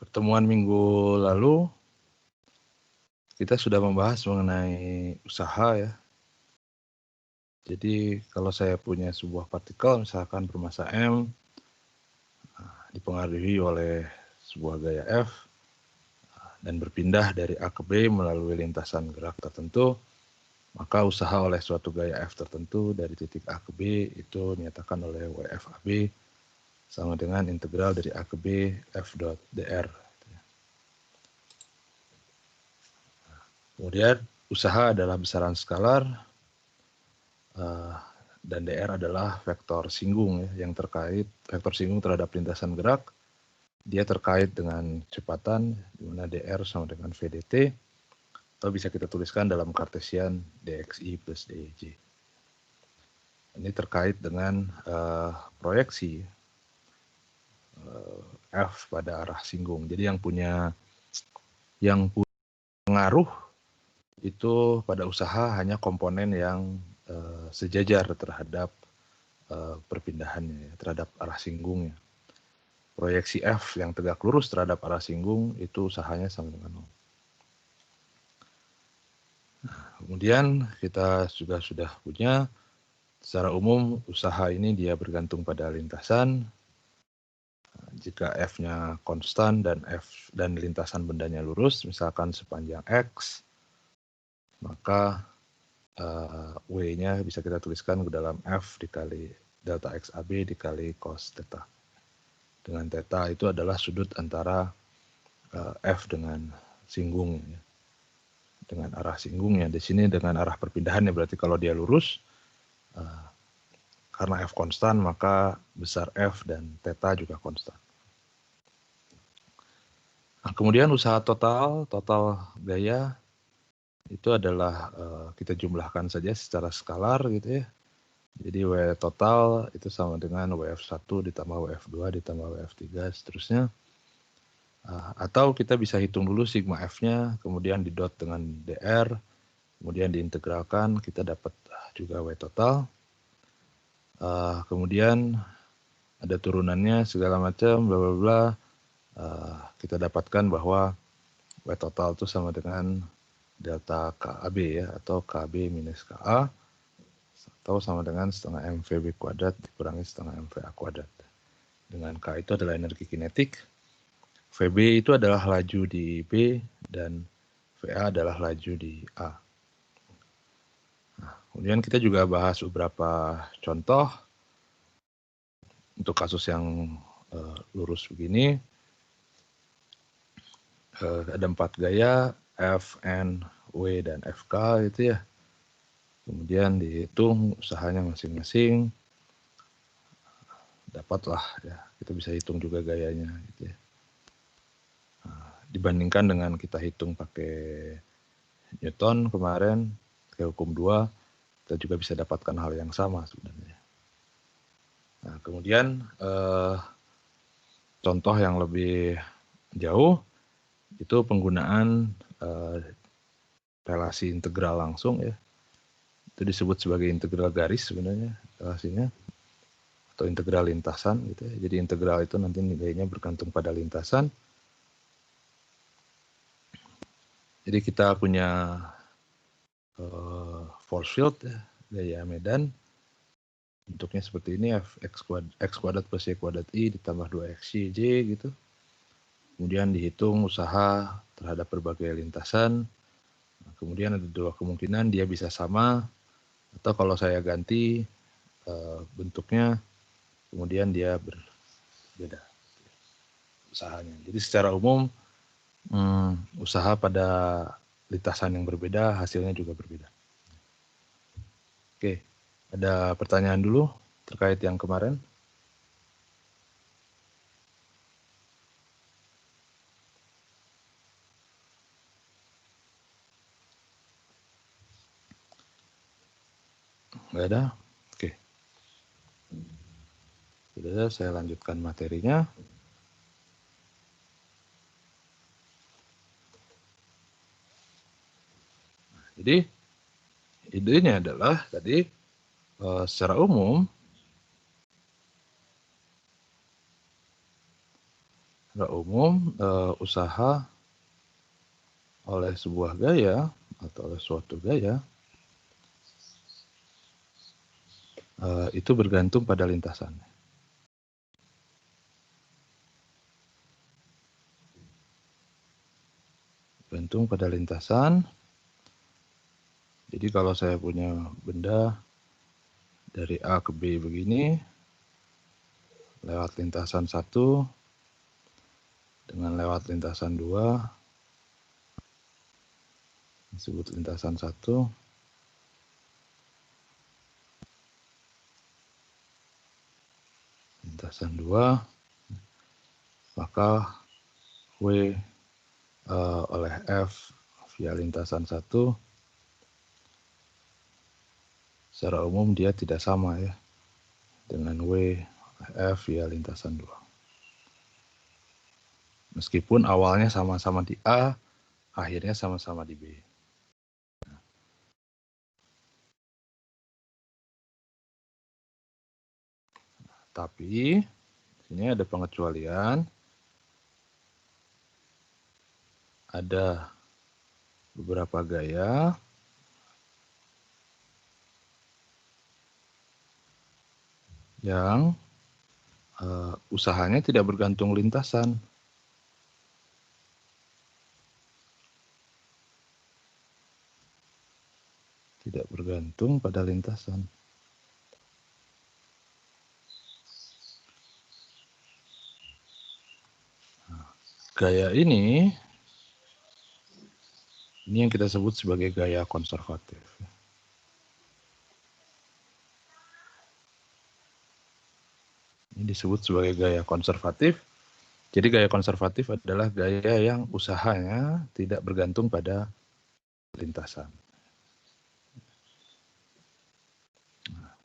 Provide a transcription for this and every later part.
pertemuan minggu lalu kita sudah membahas mengenai usaha ya. Jadi kalau saya punya sebuah partikel misalkan bermassa M dipengaruhi oleh sebuah gaya F dan berpindah dari A ke B melalui lintasan gerak tertentu, maka usaha oleh suatu gaya F tertentu dari titik A ke B itu dinyatakan oleh WFAB sama dengan integral dari A ke B F dot dr. Kemudian usaha adalah besaran skalar dan dr adalah vektor singgung ya, yang terkait vektor singgung terhadap lintasan gerak. Dia terkait dengan kecepatan di mana dr sama dengan vdt atau bisa kita tuliskan dalam kartesian dxi plus dej. Ini terkait dengan proyeksi F pada arah singgung. Jadi yang punya pengaruh itu pada usaha hanya komponen yang sejajar terhadap perpindahannya, terhadap arah singgungnya. Proyeksi F yang tegak lurus terhadap arah singgung itu usahanya sama dengan 0. Kemudian kita juga sudah punya secara umum usaha ini dia bergantung pada lintasan. Jika F-nya konstan dan lintasan bendanya lurus, misalkan sepanjang X, maka W-nya bisa kita tuliskan ke dalam F dikali delta XAB dikali cos theta. Dengan theta itu adalah sudut antara F dengan singgung. Dengan arah singgungnya. Di sini dengan arah perpindahannya, berarti kalau dia lurus, karena F konstan, maka besar F dan theta juga konstan. Nah, kemudian usaha total gaya, itu adalah kita jumlahkan saja secara skalar gitu ya. Jadi W total itu sama dengan WF1 ditambah WF2 ditambah WF3 seterusnya. Atau kita bisa hitung dulu sigma F-nya, kemudian didot dengan DR, kemudian diintegralkan, kita dapat juga W total. Kemudian ada turunannya segala macam, bla bla bla. Kita dapatkan bahwa W total itu sama dengan delta KAB ya, atau KB minus KA, atau sama dengan setengah MVB kuadrat dikurangi setengah MVA kuadrat. Dengan K itu adalah energi kinetik, VB itu adalah laju di B, dan VA adalah laju di A. Nah, kemudian kita juga bahas beberapa contoh untuk kasus yang lurus begini. Ada 4 gaya, F, N, W, dan FK gitu ya. Kemudian dihitung usahanya masing-masing, dapatlah ya, kita bisa hitung juga gayanya gitu ya. Dibandingkan dengan kita hitung pakai Newton kemarin, ke hukum 2, kita juga bisa dapatkan hal yang sama sebenarnya. Nah, kemudian contoh yang lebih jauh itu penggunaan relasi integral langsung ya. Itu disebut sebagai integral garis sebenarnya relasinya, atau integral lintasan gitu ya. Jadi integral itu nanti nilainya bergantung pada lintasan. Jadi kita punya force field ya, gaya medan. Bentuknya seperti ini, x kuadrat plus y kuadrat i ditambah 2xy j gitu. Kemudian dihitung usaha terhadap berbagai lintasan. Nah, kemudian ada 2 kemungkinan, dia bisa sama, atau kalau saya ganti bentuknya, kemudian dia berbeda usahanya. Jadi secara umum usaha pada lintasan yang berbeda hasilnya juga berbeda. Oke, ada pertanyaan dulu terkait yang kemarin? Nggak ada? Oke. Sudah, saya lanjutkan materinya. Jadi idenya adalah tadi secara umum Secara umum, usaha oleh sebuah gaya atau oleh suatu gaya itu bergantung pada lintasannya. Bergantung pada lintasan. Jadi kalau saya punya benda dari A ke B begini, lewat lintasan 1 dengan lewat lintasan 2, disebut lintasan 1, lintasan 2, maka W oleh F via lintasan 1 secara umum dia tidak sama ya dengan W F via lintasan 2. Meskipun awalnya sama-sama di A, akhirnya sama-sama di B. Tapi sini ada pengecualian. Ada beberapa gaya yang usahanya tidak bergantung lintasan. Tidak bergantung pada lintasan. Gaya ini yang kita sebut sebagai gaya konservatif. Ini disebut sebagai gaya konservatif. Jadi gaya konservatif adalah gaya yang usahanya tidak bergantung pada lintasan.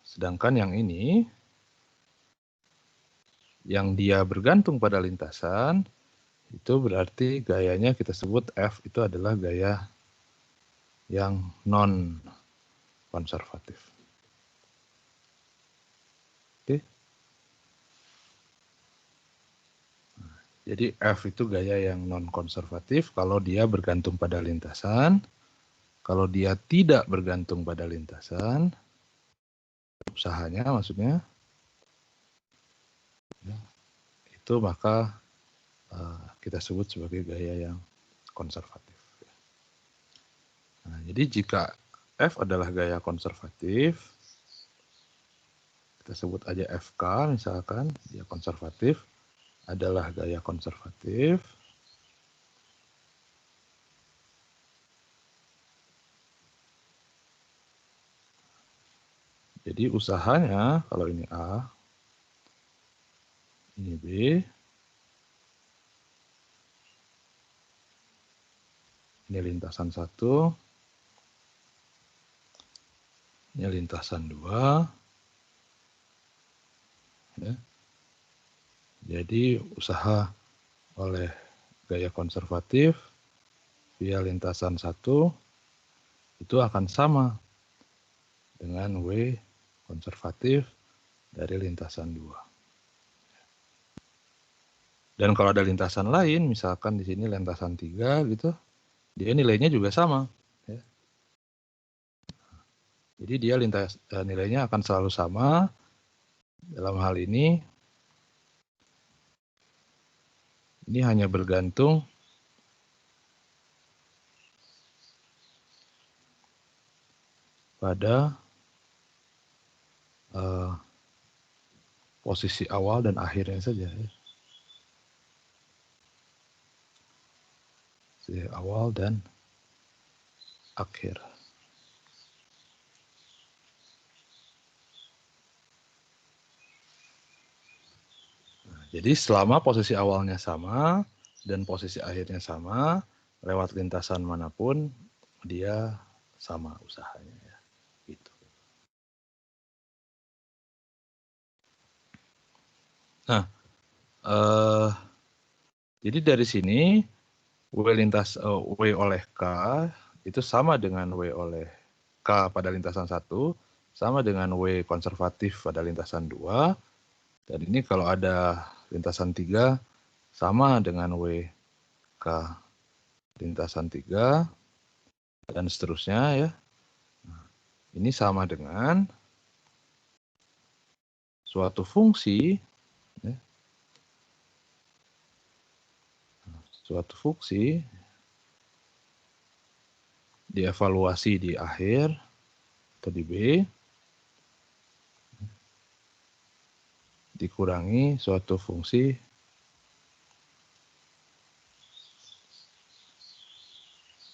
Sedangkan yang ini, yang dia bergantung pada lintasan, itu berarti gayanya kita sebut F itu adalah gaya yang non konservatif. Oke. Jadi F itu gaya yang non konservatif kalau dia bergantung pada lintasan. Kalau dia tidak bergantung pada lintasan, usahanya maksudnya, ya, itu maka kita sebut sebagai gaya yang konservatif. Nah, jadi jika F adalah gaya konservatif, kita sebut aja FK misalkan, dia konservatif, adalah gaya konservatif. Jadi usahanya, kalau ini A, ini B, ini lintasan 1, ini lintasan 2, ya. Jadi usaha oleh gaya konservatif via lintasan 1 itu akan sama dengan W konservatif dari lintasan 2. Dan kalau ada lintasan lain, misalkan di sini lintasan 3 gitu, dia nilainya juga sama. Ya. Jadi dia nilainya akan selalu sama. Dalam hal ini hanya bergantung pada posisi awal dan akhirnya saja. Ya. Posisi awal dan akhir. Jadi selama posisi awalnya sama dan posisi akhirnya sama, lewat lintasan manapun dia sama usahanya ya. Gitu. Nah, jadi dari sini W oleh K itu sama dengan W oleh K pada lintasan 1, sama dengan W konservatif pada lintasan 2. Dan ini kalau ada lintasan 3, sama dengan WK lintasan 3 dan seterusnya ya. Nah, ini sama dengan suatu fungsi ya, suatu fungsi dievaluasi di akhir atau di B dikurangi suatu fungsi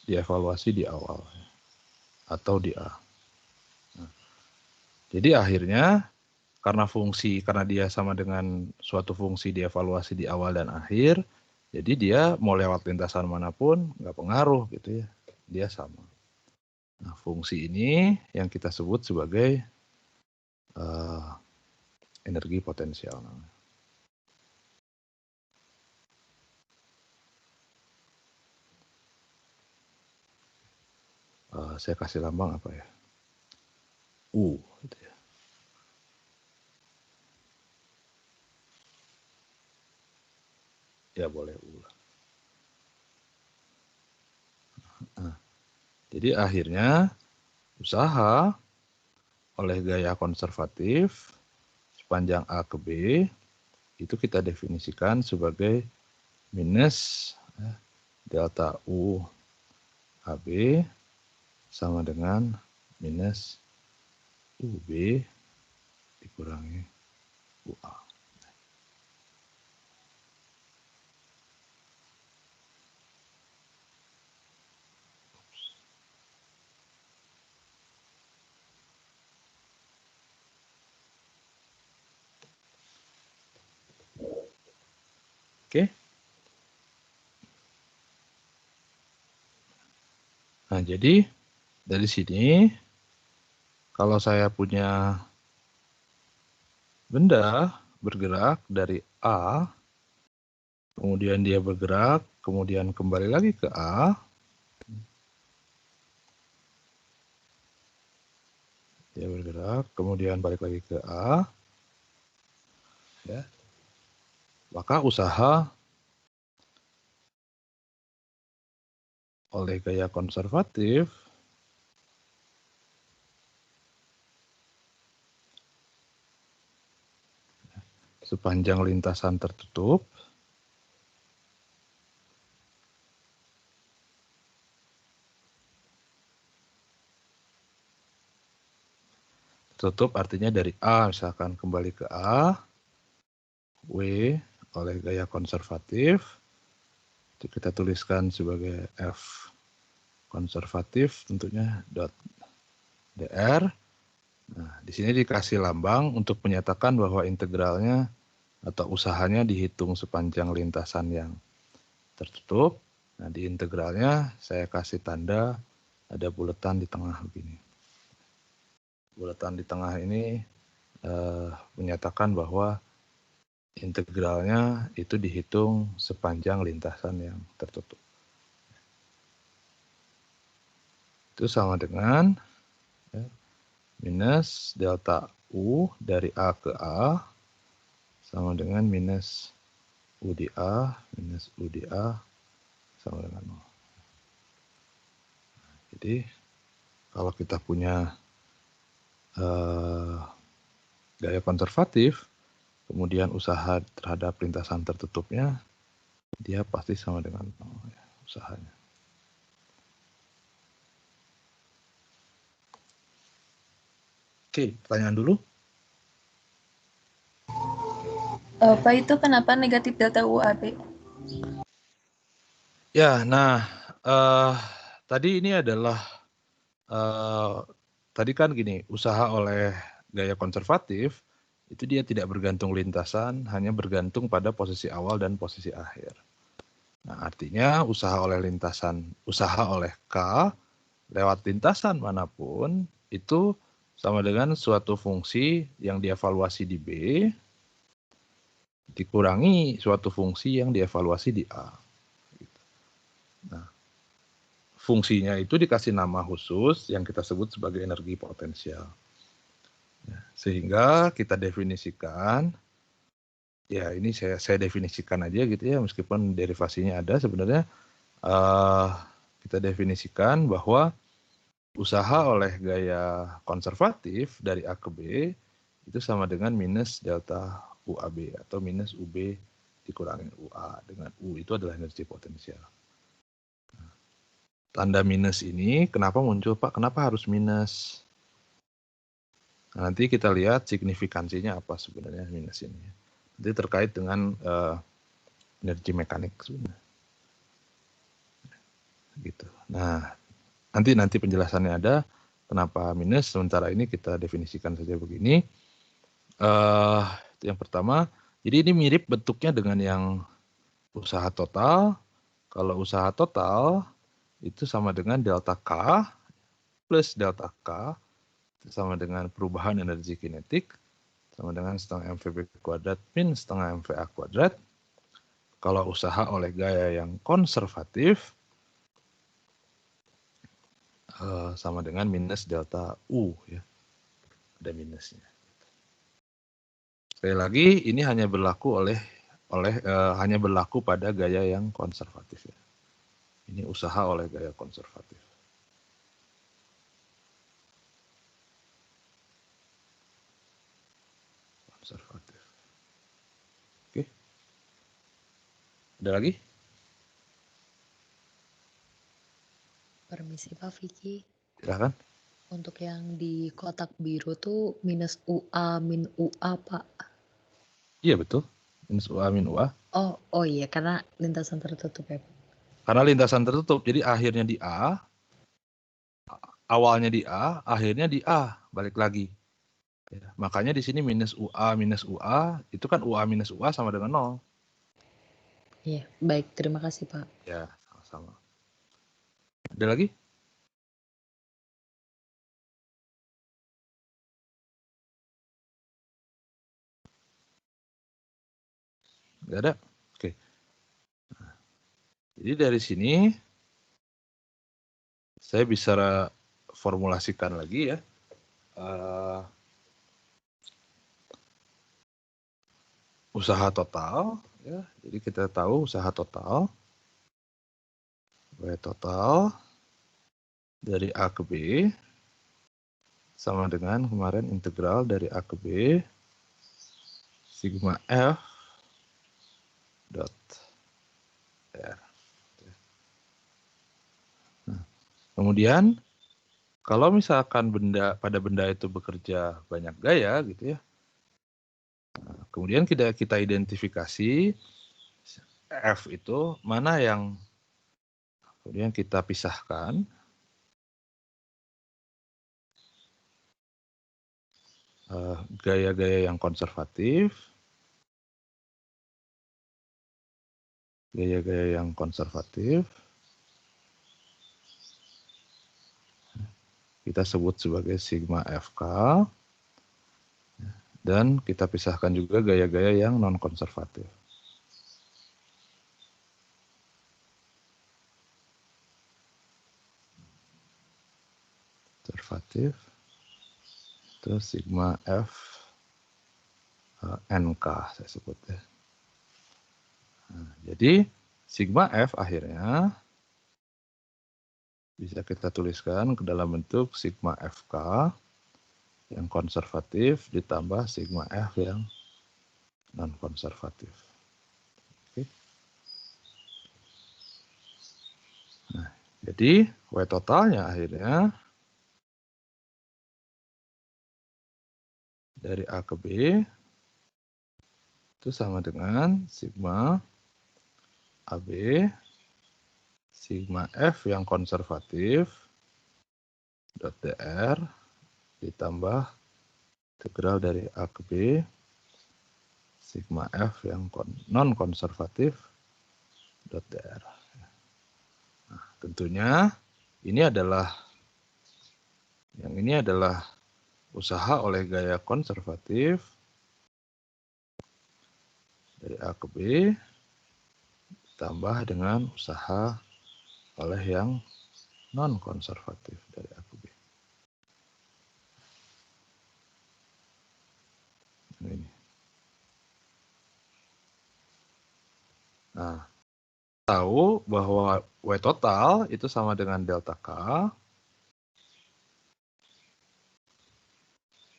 dievaluasi di awal atau di A. Nah, jadi akhirnya karena dia sama dengan suatu fungsi dievaluasi di awal dan akhir, jadi dia mau lewat lintasan manapun nggak pengaruh gitu ya, dia sama. Nah, fungsi ini yang kita sebut sebagai energi potensial. Saya kasih lambang apa ya? U. Gitu ya. Ya boleh U lah. Nah, jadi akhirnya usaha oleh gaya konservatif sepanjang A ke B itu kita definisikan sebagai minus delta U AB sama dengan minus UB dikurangi UA. Oke. Nah, jadi dari sini kalau saya punya benda bergerak dari A, kemudian dia bergerak, kemudian kembali lagi ke A, dia bergerak, kemudian balik lagi ke A, ya, maka usaha oleh gaya konservatif sepanjang lintasan tertutup artinya dari A misalkan kembali ke A, W oleh gaya konservatif, itu kita tuliskan sebagai F konservatif tentunya dot dr. Nah, di sini dikasih lambang untuk menyatakan bahwa integralnya atau usahanya dihitung sepanjang lintasan yang tertutup. Nah, di integralnya saya kasih tanda ada buletan di tengah begini. Buletan di tengah ini menyatakan bahwa integralnya itu dihitung sepanjang lintasan yang tertutup. Itu sama dengan ya, minus delta U dari A ke A sama dengan minus U di A minus U di A sama dengan 0. Jadi kalau kita punya gaya konservatif, kemudian usaha terhadap lintasan tertutupnya, dia pasti sama dengan 0 ya, usahanya. Oke, pertanyaan dulu. Pak, itu kenapa negatif delta UAB? Ya, nah tadi ini adalah tadi kan gini, usaha oleh gaya konservatif itu dia tidak bergantung lintasan, hanya bergantung pada posisi awal dan posisi akhir. Nah, artinya usaha oleh K lewat lintasan manapun itu sama dengan suatu fungsi yang dievaluasi di B dikurangi suatu fungsi yang dievaluasi di A. Nah, fungsinya itu dikasih nama khusus yang kita sebut sebagai energi potensial. Sehingga kita definisikan ya ini saya definisikan aja gitu ya, meskipun derivasinya ada sebenarnya. Kita definisikan bahwa usaha oleh gaya konservatif dari A ke B itu sama dengan minus delta UAB atau minus UB dikurangin UA, dengan U itu adalah energi potensial. Tanda minus ini kenapa muncul Pak? Kenapa harus minus? Nah, nanti kita lihat signifikansinya apa sebenarnya minus ini. Nanti terkait dengan energi mekanik sebenarnya. Gitu. Nah, nanti penjelasannya ada kenapa minus. Sementara ini kita definisikan saja begini. Yang pertama, jadi ini mirip bentuknya dengan yang usaha total. Kalau usaha total itu sama dengan delta K plus delta K itu sama dengan perubahan energi kinetik sama dengan setengah mvb kuadrat min setengah mva kuadrat. Kalau usaha oleh gaya yang konservatif sama dengan minus delta U ya, ada minusnya. Sekali lagi ini hanya berlaku hanya berlaku pada gaya yang konservatif ya. Ini usaha oleh gaya konservatif. Konservatif. Oke. Ada lagi? Permisi Pak Vicky. Silakan. Untuk yang di kotak biru tuh minus UA min UA Pak. Iya betul. Minus UA min UA. Oh iya, karena lintasan tertutup ya Pak. Karena lintasan tertutup, jadi akhirnya di A, awalnya di A, akhirnya di A, balik lagi. Ya, makanya di sini minus UA, itu kan UA minus UA sama dengan 0. Iya, baik. Terima kasih Pak. Ya, sama-sama. Ada lagi? Nggak ada? Oke. Jadi dari sini saya bisa formulasikan lagi ya. Usaha total ya. Jadi kita tahu usaha total W total dari A ke B sama dengan kemarin integral dari A ke B sigma F dot R. Nah, kemudian kalau misalkan pada benda itu bekerja banyak gaya gitu ya, nah, kemudian kita identifikasi F itu mana yang kemudian kita pisahkan gaya-gaya yang konservatif, kita sebut sebagai sigma FK, dan kita pisahkan juga gaya-gaya yang non-konservatif. Konservatif, itu sigma F NK saya sebut ya. Nah, jadi sigma F akhirnya bisa kita tuliskan ke dalam bentuk sigma FK yang konservatif ditambah sigma F yang non-konservatif. Oke. Nah, jadi W totalnya akhirnya dari A ke B itu sama dengan sigma AB sigma F yang konservatif dot DR ditambah integral dari A ke B sigma F yang non konservatif dot DR. Nah, tentunya ini adalah usaha oleh gaya konservatif dari A ke B ditambah dengan usaha oleh yang non konservatif dari A ke B. Ini. tahu bahwa W total itu sama dengan delta K.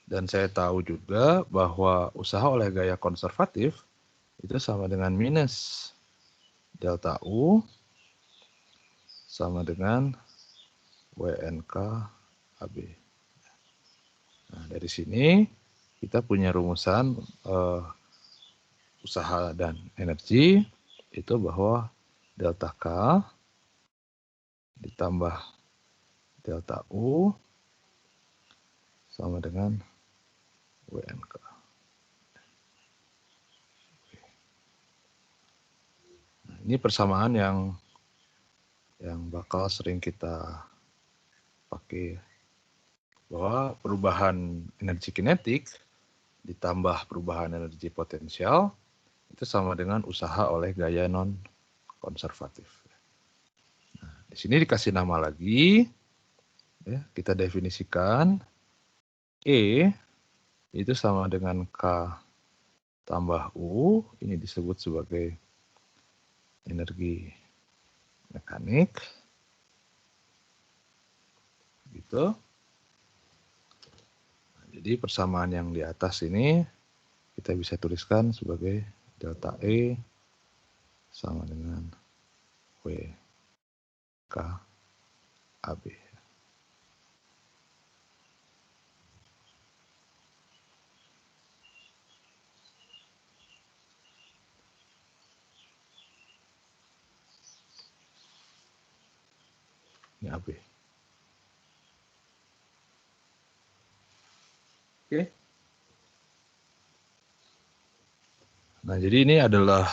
Dan saya tahu juga bahwa usaha oleh gaya konservatif itu sama dengan minus delta U sama dengan WNK AB. Nah, dari sini kita punya rumusan usaha dan energi itu bahwa delta K ditambah delta U sama dengan WNK. Nah, ini persamaan yang bakal sering kita pakai, bahwa perubahan energi kinetik ditambah perubahan energi potensial itu sama dengan usaha oleh gaya non konservatif. Nah, di sini dikasih nama lagi, ya, kita definisikan E itu sama dengan K tambah U, ini disebut sebagai energi mekanik, gitu. Jadi persamaan yang di atas ini kita bisa tuliskan sebagai delta E sama dengan W K AB. Ini AB. Oke. Nah, jadi ini adalah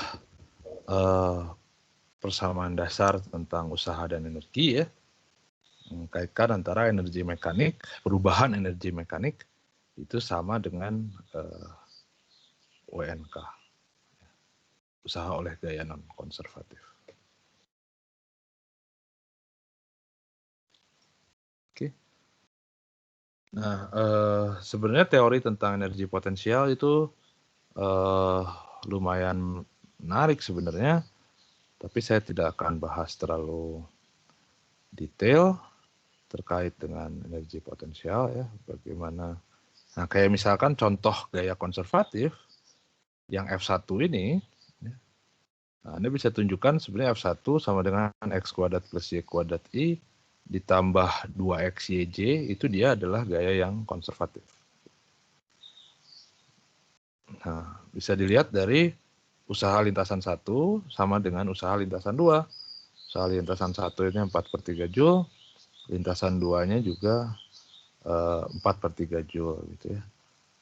persamaan dasar tentang usaha dan energi, ya, mengkaitkan antara energi mekanik, perubahan energi mekanik itu sama dengan WNK, usaha oleh gaya non konservatif. Oke. Nah, sebenarnya teori tentang energi potensial itu lumayan menarik sebenarnya, tapi saya tidak akan bahas terlalu detail terkait dengan energi potensial, ya, bagaimana. Nah, kayak misalkan contoh gaya konservatif yang F1 ini, ya, nah, Anda bisa tunjukkan sebenarnya F1 sama dengan X kuadrat plus Y kuadrat I ditambah 2XYJ, itu dia adalah gaya yang konservatif. Nah, bisa dilihat dari usaha lintasan 1 sama dengan usaha lintasan 2. Usaha lintasan 1 ini 4/3 Joule, lintasan 2-nya juga 4/3 Joule, gitu ya.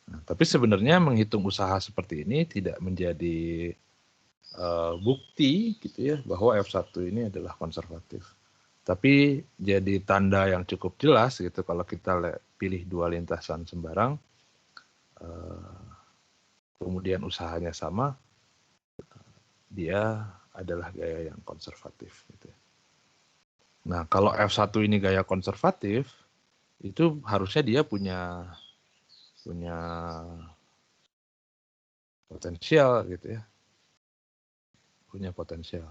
Nah, tapi sebenarnya menghitung usaha seperti ini tidak menjadi bukti, gitu ya, bahwa F1 ini adalah konservatif. Tapi jadi tanda yang cukup jelas, gitu, kalau kita pilih dua lintasan sembarang, kemudian usahanya sama, dia adalah gaya yang konservatif, gitu ya. Nah, kalau F1 ini gaya konservatif, itu harusnya dia punya potensial, gitu ya. Punya potensial.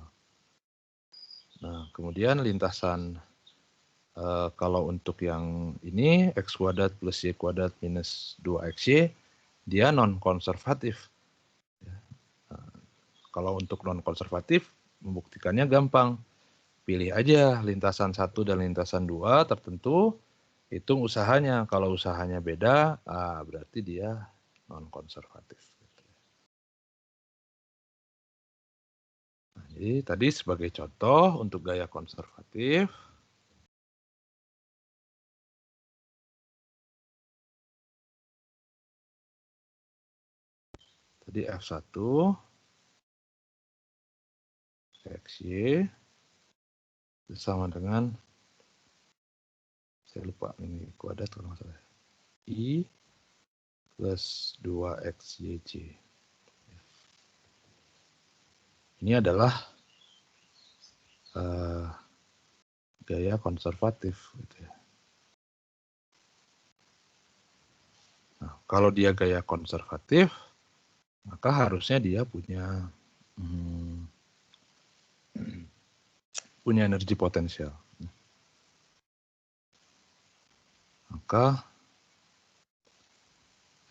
Nah, kemudian lintasan kalau untuk yang ini X kuadrat plus Y kuadrat minus 2XY, dia non konservatif. Nah, kalau untuk non konservatif, membuktikannya gampang. Pilih aja lintasan 1 dan lintasan 2 tertentu, hitung usahanya. Kalau usahanya beda, berarti dia non konservatif. Nah, jadi tadi sebagai contoh untuk gaya konservatif, tadi F1 XY sama dengan, saya lupa ini kuadrat kalau nggak salah, I plus 2XYJ. Ini adalah gaya konservatif, gitu ya. Nah, kalau dia gaya konservatif, maka harusnya dia punya punya energi potensial. Maka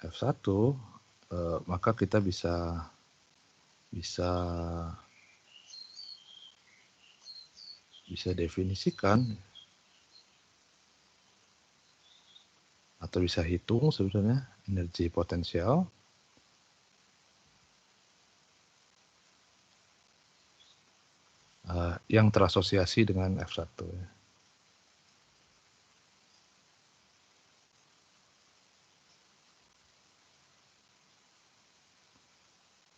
F1 maka kita bisa definisikan atau bisa hitung sebenarnya energi potensial yang terasosiasi dengan F1. Ya.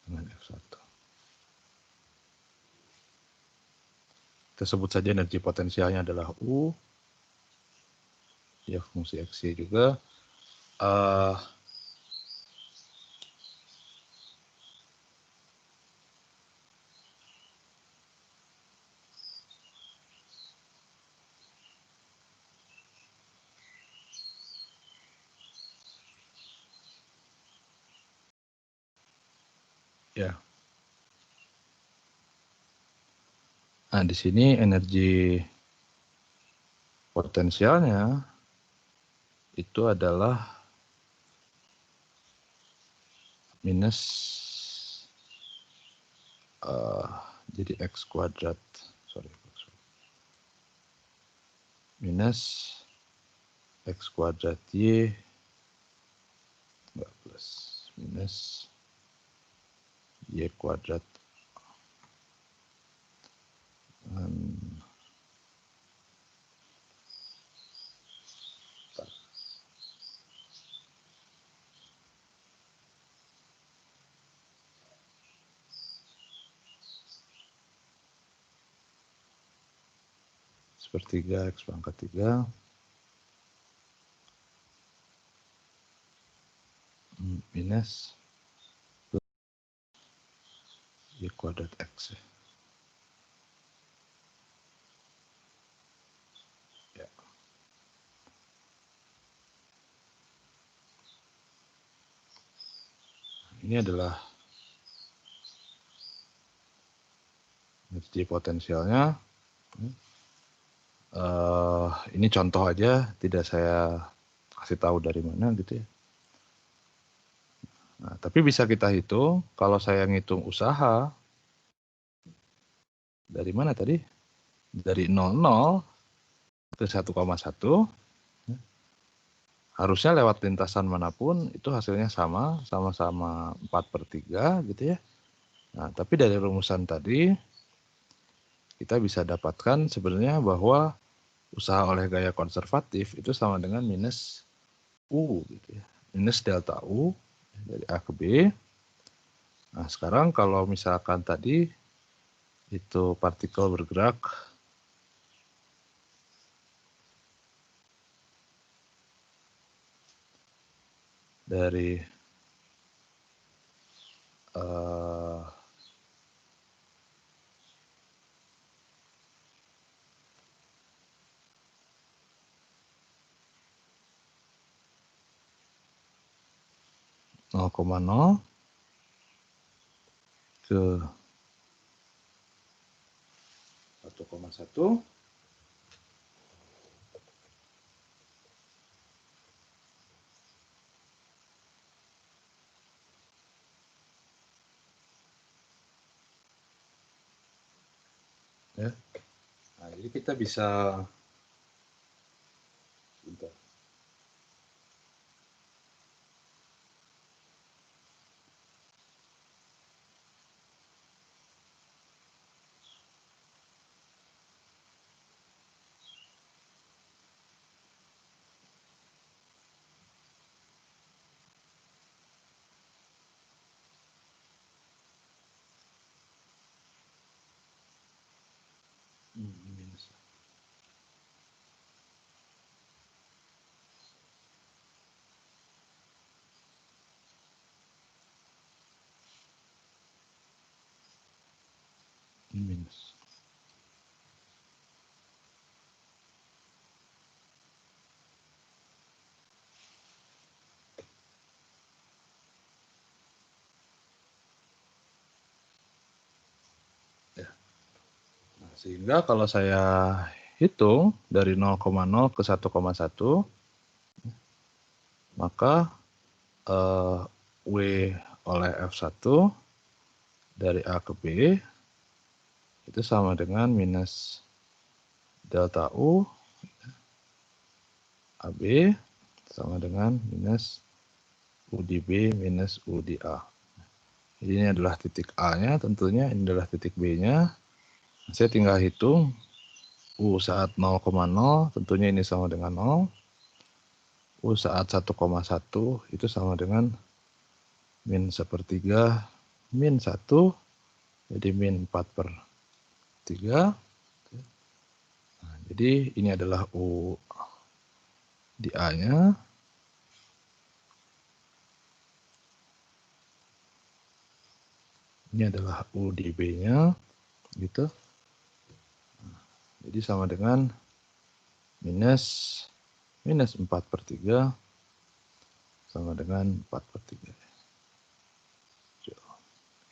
Dengan F1. Kita sebut saja energi potensialnya adalah U. Ya, fungsi X juga. Ya. Nah, di sini energi potensialnya itu adalah minus jadi X kuadrat, minus X kuadrat Y plus minus Y kuadrat sepertiga X pangkat 3 minus Y kuadrat X. Ya. Ini adalah energi potensialnya. Ini contoh aja, tidak saya kasih tahu dari mana gitu ya. Nah, tapi bisa kita hitung, kalau saya ngitung usaha, dari mana tadi? Dari 00 ke 1,1, harusnya lewat lintasan manapun, itu hasilnya sama-sama 4/3 gitu ya. Nah, tapi dari rumusan tadi, kita bisa dapatkan sebenarnya bahwa usaha oleh gaya konservatif itu sama dengan minus U gitu ya. Minus delta U dari A ke B. Nah, sekarang kalau misalkan tadi itu partikel bergerak dari 0,0 ke 1,1 ya. Nah, jadi kita bisa bentar. Minus. Minus. Ya. Nah, Sehingga kalau saya hitung dari 0,0 ke 1,1, maka W oleh F1 dari A ke B itu sama dengan minus delta U AB sama dengan minus U di B minus U di A. Jadi ini adalah titik A-nya tentunya, ini adalah titik B-nya. Saya tinggal hitung U saat 0,0 tentunya ini sama dengan 0. U saat 1,1 itu sama dengan min sepertiga min 1, jadi min 4/3. Nah, jadi ini adalah U di A-nya. Ini adalah U di B-nya, gitu. Jadi sama dengan minus 4/3 sama dengan 4/3.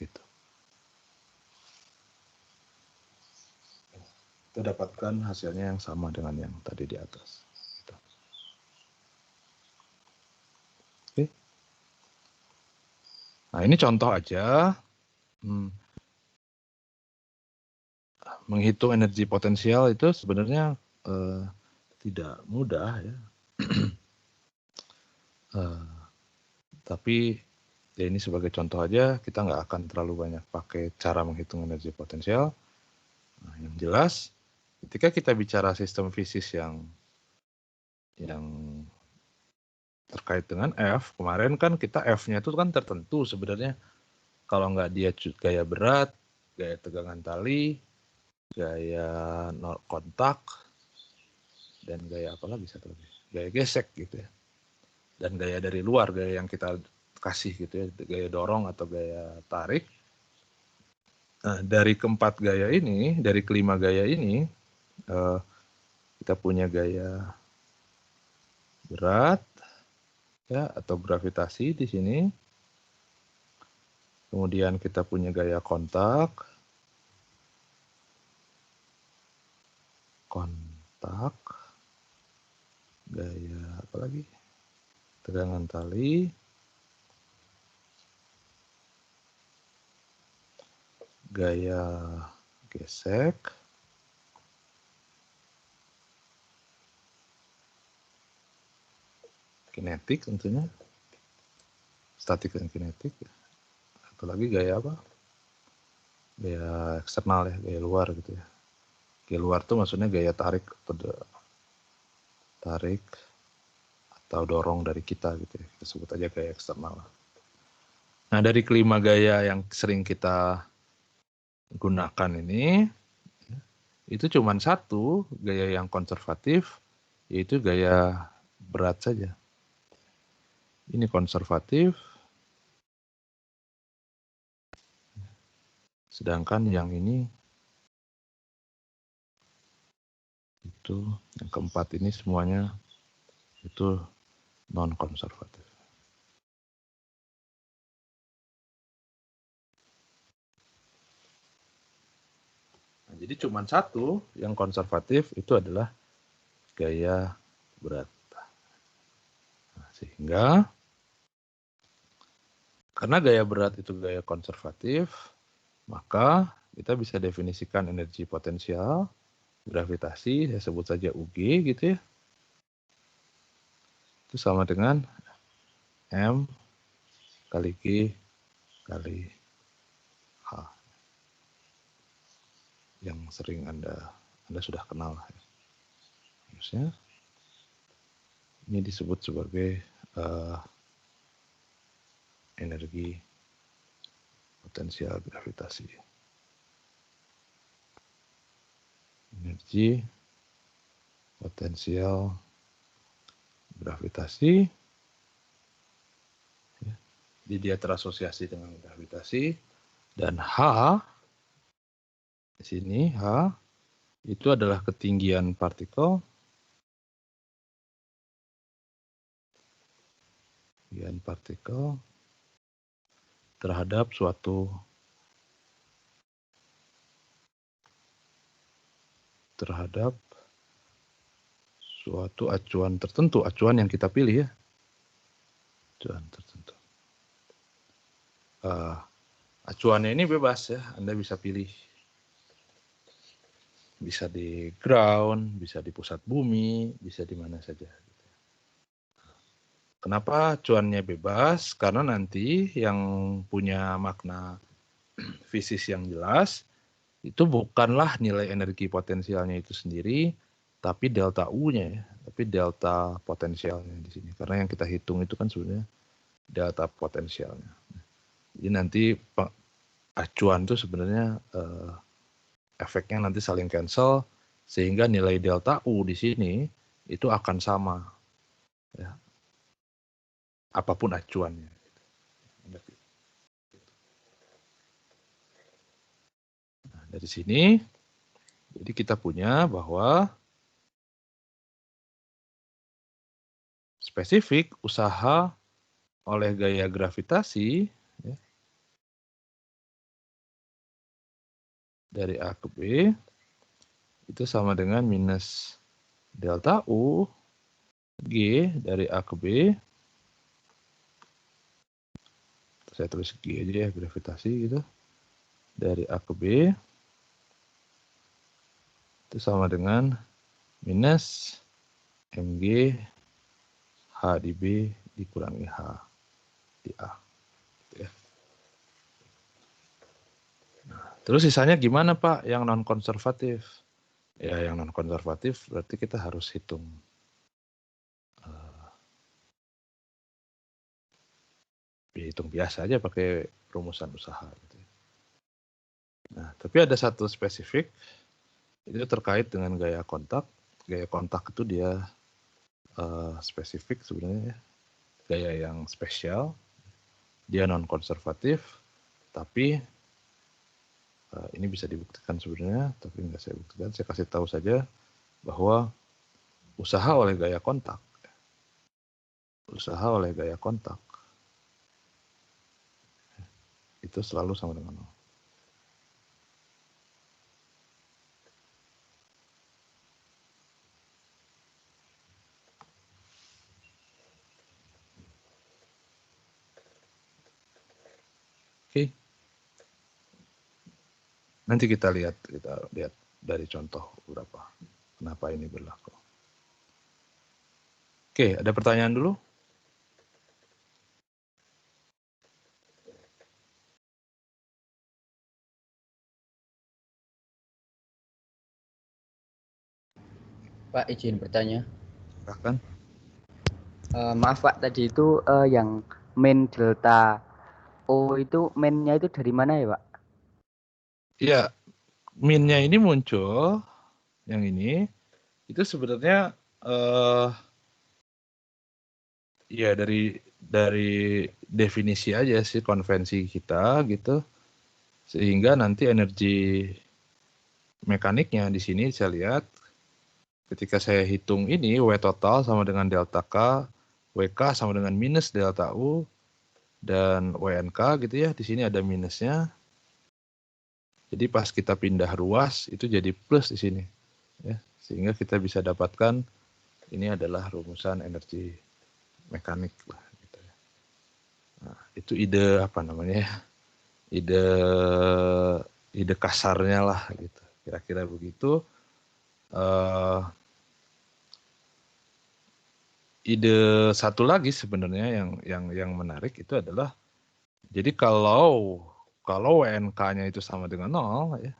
Gitu. Kita dapatkan hasilnya yang sama dengan yang tadi di atas. Gitu. Oke. Nah, ini contoh aja. Menghitung energi potensial itu sebenarnya tidak mudah ya. Tapi ya ini sebagai contoh aja, kita nggak akan terlalu banyak pakai cara menghitung energi potensial. Nah, yang jelas, ketika kita bicara sistem fisis yang terkait dengan F, kemarin kan kita F-nya itu kan tertentu sebenarnya. Kalau nggak dia gaya berat, gaya tegangan tali, gaya kontak, dan gaya apa lagi satu lagi? Gaya gesek gitu ya. Dan gaya dari luar, gaya yang kita kasih gitu ya, gaya dorong atau gaya tarik. Nah, dari keempat gaya ini, dari kelima gaya ini, kita punya gaya berat ya atau gravitasi di sini. Kemudian kita punya gaya kontak, gaya apa lagi? Tegangan tali, gaya gesek, kinetik tentunya, statik dan kinetik. Satu lagi gaya apa? Gaya eksternal ya, gaya luar gitu ya. Gaya luar tuh maksudnya gaya tarik atau dorong dari kita gitu ya. Kita sebut aja gaya eksternal. Nah, dari kelima gaya yang sering kita gunakan ini, itu cuma satu gaya yang konservatif, yaitu gaya berat saja. Ini konservatif, sedangkan yang ini itu yang keempat ini semuanya itu non konservatif. Nah, jadi cuma satu yang konservatif itu adalah gaya berat. Nah, sehingga karena gaya berat itu gaya konservatif, maka kita bisa definisikan energi potensial gravitasi, saya sebut saja UG gitu ya. Itu sama dengan M kali G kali H. Yang sering Anda sudah kenal. Harusnya ini disebut sebagai energi potensial gravitasi. Energi potensial gravitasi. Jadi dia terasosiasi dengan gravitasi. Dan H, di sini H, itu adalah ketinggian partikel. Ketinggian partikel terhadap suatu terhadap suatu acuan tertentu, acuan yang kita pilih ya, acuan tertentu. Acuannya ini bebas ya, Anda bisa pilih. Bisa di ground, bisa di pusat bumi, bisa di mana saja. Kenapa acuannya bebas? Karena nanti yang punya makna fisis yang jelas, itu bukanlah nilai energi potensialnya itu sendiri, tapi delta U-nya ya, tapi delta potensialnya di sini. Karena yang kita hitung itu kan sebenarnya delta potensialnya. Jadi nanti acuan itu sebenarnya efeknya nanti saling cancel, sehingga nilai delta U di sini itu akan sama. Ya. Apapun acuannya. Nah, dari sini, jadi kita punya bahwa spesifik usaha oleh gaya gravitasi ya, dari A ke B itu sama dengan minus delta U G dari A ke B. Saya tulis G aja ya, gravitasi gitu. Dari A ke B itu sama dengan minus Mg H di B dikurangi H di A. Gitu ya. Nah, terus sisanya gimana Pak yang non-konservatif? Ya yang non-konservatif berarti kita harus hitung. Hitung biasa aja pakai rumusan usaha. Gitu. Nah, tapi ada satu spesifik, itu terkait dengan gaya kontak. Gaya kontak itu dia spesifik sebenarnya, gaya yang spesial, dia non-konservatif, tapi ini bisa dibuktikan sebenarnya, tapi nggak saya buktikan. Saya kasih tahu saja bahwa usaha oleh gaya kontak, itu selalu sama dengan 0. Oke. Nanti kita lihat dari contoh beberapa. Kenapa ini berlaku. Oke, ada pertanyaan dulu? Pak, izin bertanya. Silahkan. Maaf Pak, tadi itu yang min delta O itu minnya itu dari mana ya Pak? Iya, minnya ini muncul, yang ini, itu sebenarnya ya dari definisi aja sih, konvensi kita gitu, sehingga nanti energi mekaniknya di sini saya lihat, ketika saya hitung ini, W total sama dengan delta K, WK sama dengan minus delta U, dan WNK gitu ya, di sini ada minusnya. Jadi pas kita pindah ruas, itu jadi plus di sini. Ya, sehingga kita bisa dapatkan, ini adalah rumusan energi mekanik lah. Gitu ya. Nah, itu ide apa namanya ya? Ide kasarnya lah gitu. Kira-kira begitu. Ide satu lagi sebenarnya yang menarik itu adalah, jadi kalau WNK-nya itu sama dengan 0 ya.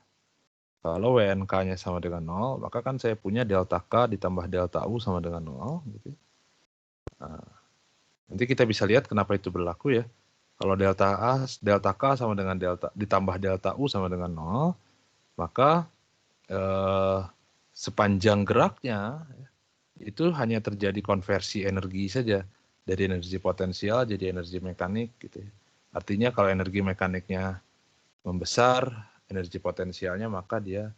Kalau WNK-nya sama dengan 0, maka kan saya punya delta K ditambah delta U sama dengan 0 gitu. Nah, nanti kita bisa lihat kenapa itu berlaku ya. Kalau delta K sama dengan ditambah delta U sama dengan 0, maka sepanjang geraknya itu hanya terjadi konversi energi saja, dari energi potensial jadi energi mekanik gitu ya. Artinya kalau energi mekaniknya membesar, energi potensialnya maka dia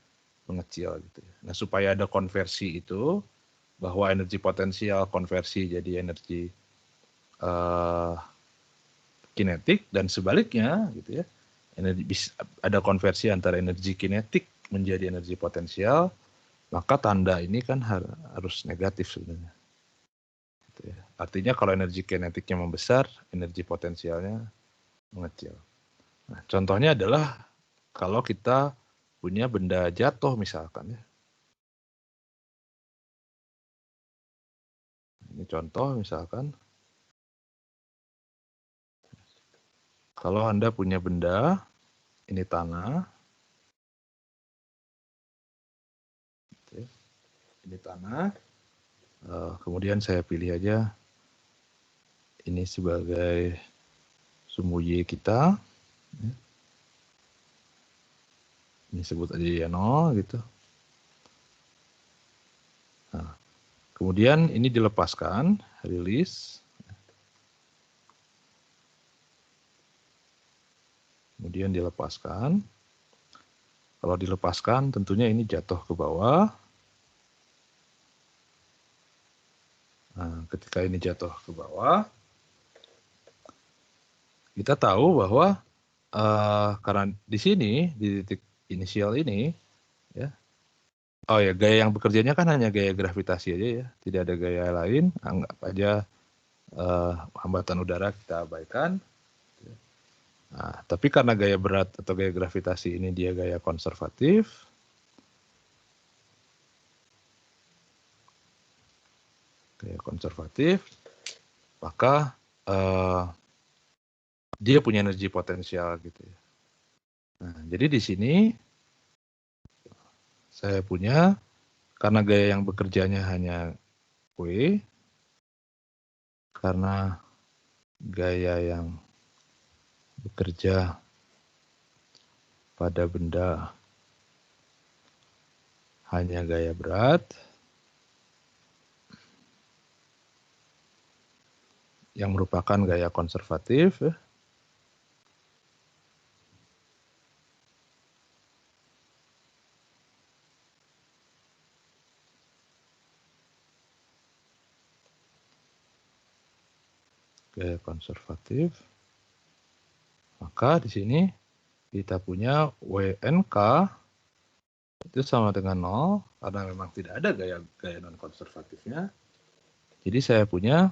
mengecil gitu ya. Nah, supaya ada konversi itu, bahwa energi potensial konversi jadi energi kinetik dan sebaliknya gitu ya. Ada konversi antara energi kinetik menjadi energi potensial, maka tanda ini kan harus negatif sebenarnya. Gitu ya. Artinya kalau energi kinetiknya membesar, energi potensialnya mengecil. Nah, contohnya adalah kalau kita punya benda jatuh misalkan ya. Ini contoh misalkan, kalau Anda punya benda, ini tanah, ini tanah, kemudian saya pilih aja ini sebagai sumbu Y kita, ini sebut aja Y0 gitu. Nah, kemudian ini dilepaskan, rilis. Kemudian dilepaskan. Kalau dilepaskan tentunya ini jatuh ke bawah. Nah, ketika ini jatuh ke bawah, kita tahu bahwa karena di sini, di titik inisial ini, ya, oh ya, gaya yang bekerjanya kan hanya gaya gravitasi aja ya, tidak ada gaya lain, anggap aja hambatan udara kita abaikan. Nah, tapi karena gaya berat atau gaya gravitasi ini dia gaya konservatif, maka dia punya energi potensial gitu ya. Nah, jadi di sini saya punya, karena gaya yang bekerjanya hanya W, karena gaya yang bekerja pada benda hanya gaya berat, yang merupakan gaya konservatif, ya. Gaya konservatif, maka di sini kita punya WNK itu sama dengan 0, karena memang tidak ada gaya non-konservatifnya. Jadi saya punya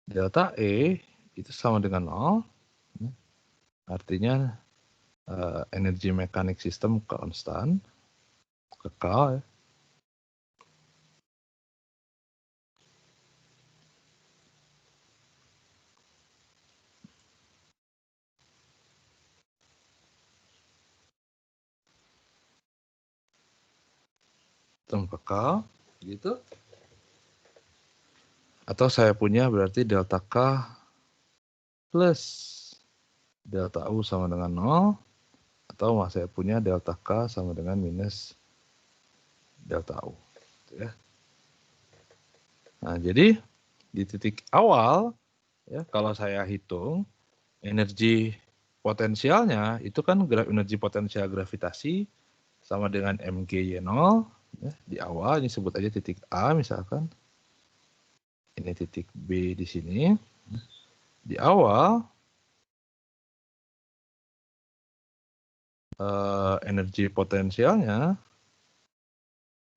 delta E itu sama dengan 0, artinya energi mekanik sistem konstan, kekal ya. Sistem kekal gitu. Atau saya punya berarti delta K plus delta U sama dengan 0, atau saya punya delta K sama dengan minus delta U. Gitu ya. Nah, jadi di titik awal, ya, kalau saya hitung energi potensialnya itu kan energi potensial gravitasi sama dengan mgy0, ya, di awal ini sebut aja titik A misalkan, ini titik B di sini. Di awal energi potensialnya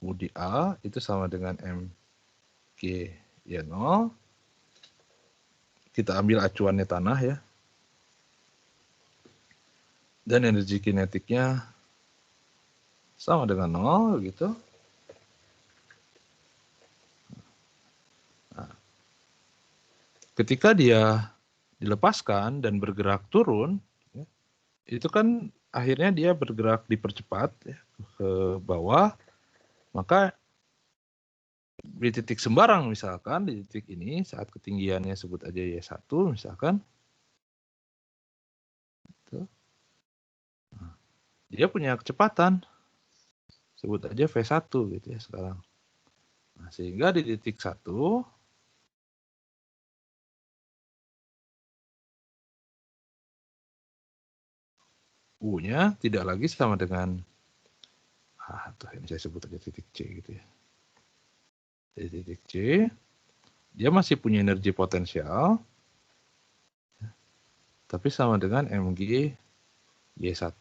U di A itu sama dengan mgy0. Kita ambil acuannya tanah ya. Dan energi kinetiknya sama dengan 0 gitu. Nah, ketika dia dilepaskan dan bergerak turun, ya, itu kan akhirnya dia bergerak dipercepat ya, ke bawah, maka di titik sembarang misalkan, di titik ini saat ketinggiannya sebut aja Y1 misalkan, gitu. Nah, dia punya kecepatan, sebut aja V1 gitu ya sekarang. Nah, sehingga di titik 1, U-nya tidak lagi sama dengan, ini saya sebut aja titik C gitu ya. Di titik C, dia masih punya energi potensial, tapi sama dengan mg Y1.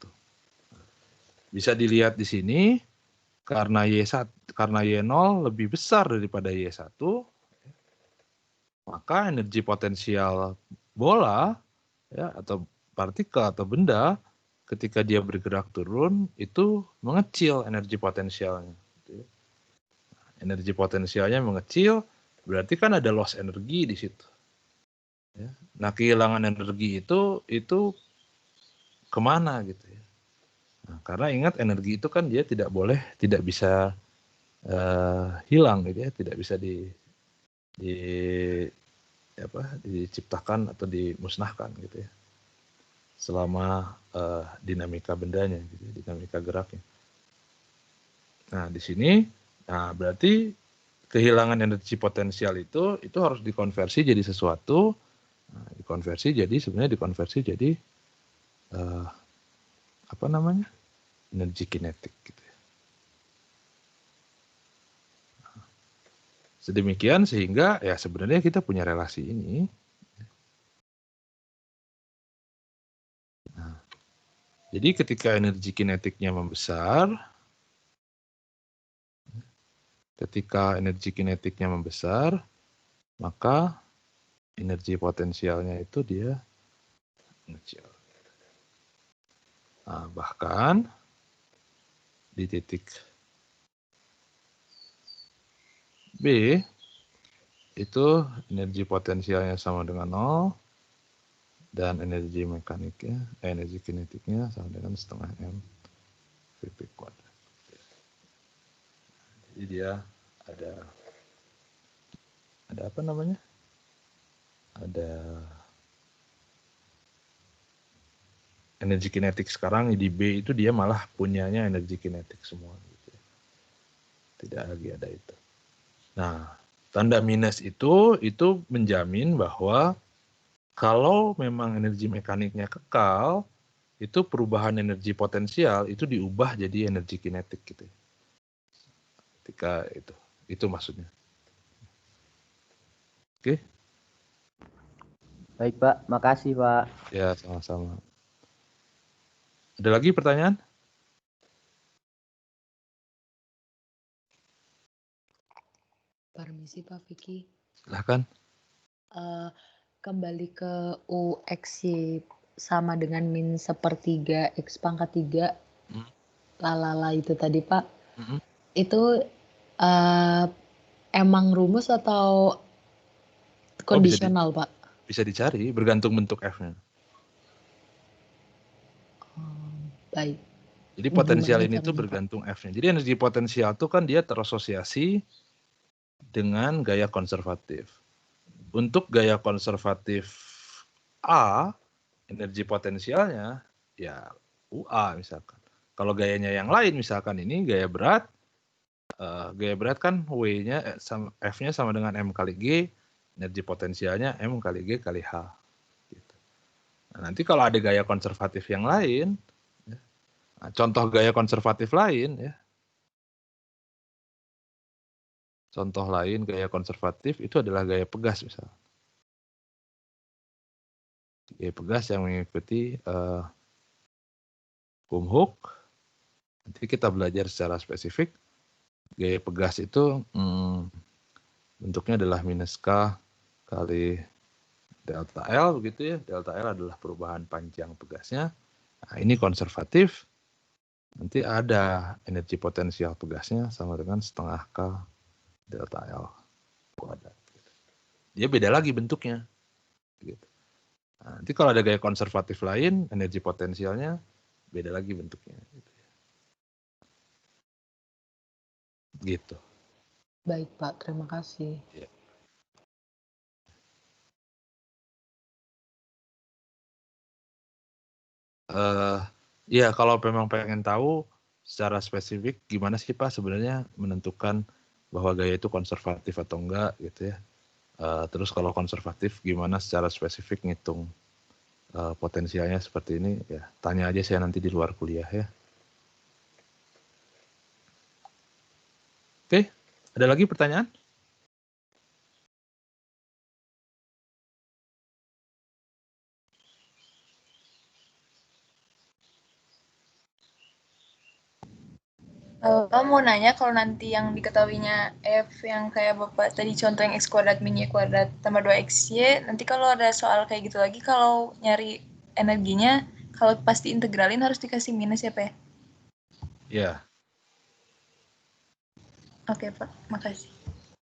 Bisa dilihat di sini, karena Y0 lebih besar daripada Y1, maka energi potensial bola ya atau partikel atau benda ketika dia bergerak turun itu mengecil energi potensialnya. Energi potensialnya mengecil, berarti kan ada loss energi di situ. Ya. Nah, kehilangan energi itu kemana gitu ya? Nah, karena ingat energi itu kan dia tidak bisa hilang gitu ya, tidak bisa diciptakan atau dimusnahkan gitu ya, selama dinamika bendanya, gitu ya, dinamika geraknya. Nah di sini, nah berarti kehilangan energi potensial itu harus dikonversi jadi sesuatu, sebenarnya dikonversi jadi energi kinetik gitu ya. Sedemikian sehingga ya sebenarnya kita punya relasi ini. Nah, jadi ketika energi kinetiknya membesar, maka energi potensialnya itu dia mengecil. Nah, bahkan di titik B itu energi potensialnya sama dengan 0 dan energi kinetiknya sama dengan setengah M VP kuadrat. Jadi dia ada apa namanya? Ada energi kinetik sekarang di B itu dia malah punyanya energi kinetik semua gitu ya. Tidak lagi ada itu. Nah, tanda minus itu menjamin bahwa kalau memang energi mekaniknya kekal, itu perubahan energi potensial itu diubah jadi energi kinetik gitu. Ketika itu maksudnya. Oke. Baik Pak, makasih Pak. Ya, sama-sama. Ada lagi pertanyaan? Permisi Pak Vicky. Silahkan. Kembali ke UXY sama dengan min sepertiga X pangkat 3 lalala itu tadi Pak. Itu emang rumus atau kondisional Pak? Bisa dicari, bergantung bentuk F-nya. Baik. Jadi potensial Gimana ini tuh caranya, bergantung F-nya. Jadi energi potensial tuh kan dia terasosiasi dengan gaya konservatif. Untuk gaya konservatif A, energi potensialnya ya UA misalkan. Kalau gayanya yang lain misalkan ini gaya berat kan W-nya F-nya sama dengan M kali G, energi potensialnya M kali G kali H. Gitu. Nah, nanti kalau ada gaya konservatif yang lain, nah, contoh gaya konservatif lain ya. Contoh lain gaya konservatif itu adalah gaya pegas misalnya. Gaya pegas yang mengikuti Kumhoek. Nanti kita belajar secara spesifik. Gaya pegas itu bentuknya adalah minus K kali delta L begitu ya. Delta L adalah perubahan panjang pegasnya. Nah, ini konservatif. Nanti ada energi potensial pegasnya sama dengan setengah K delta L kuadrat. Dia beda lagi bentuknya. Gitu. Nah, nanti kalau ada gaya konservatif lain, energi potensialnya beda lagi bentuknya. Gitu. Baik Pak, terima kasih. Ya. Ya kalau memang pengen tahu secara spesifik gimana sih Pak sebenarnya menentukan bahwa gaya itu konservatif atau enggak gitu ya. Terus kalau konservatif gimana secara spesifik ngitung potensialnya seperti ini ya tanya aja saya nanti di luar kuliah ya. Oke, ada lagi pertanyaan? Mau nanya kalau nanti yang diketahuinya F yang kayak Bapak tadi contoh yang X kuadrat min Y kuadrat tambah 2XY, nanti kalau ada soal kayak gitu lagi, kalau nyari energinya, kalau pas diintegralin harus dikasih minus ya Pak? Ya, Oke Pak, makasih.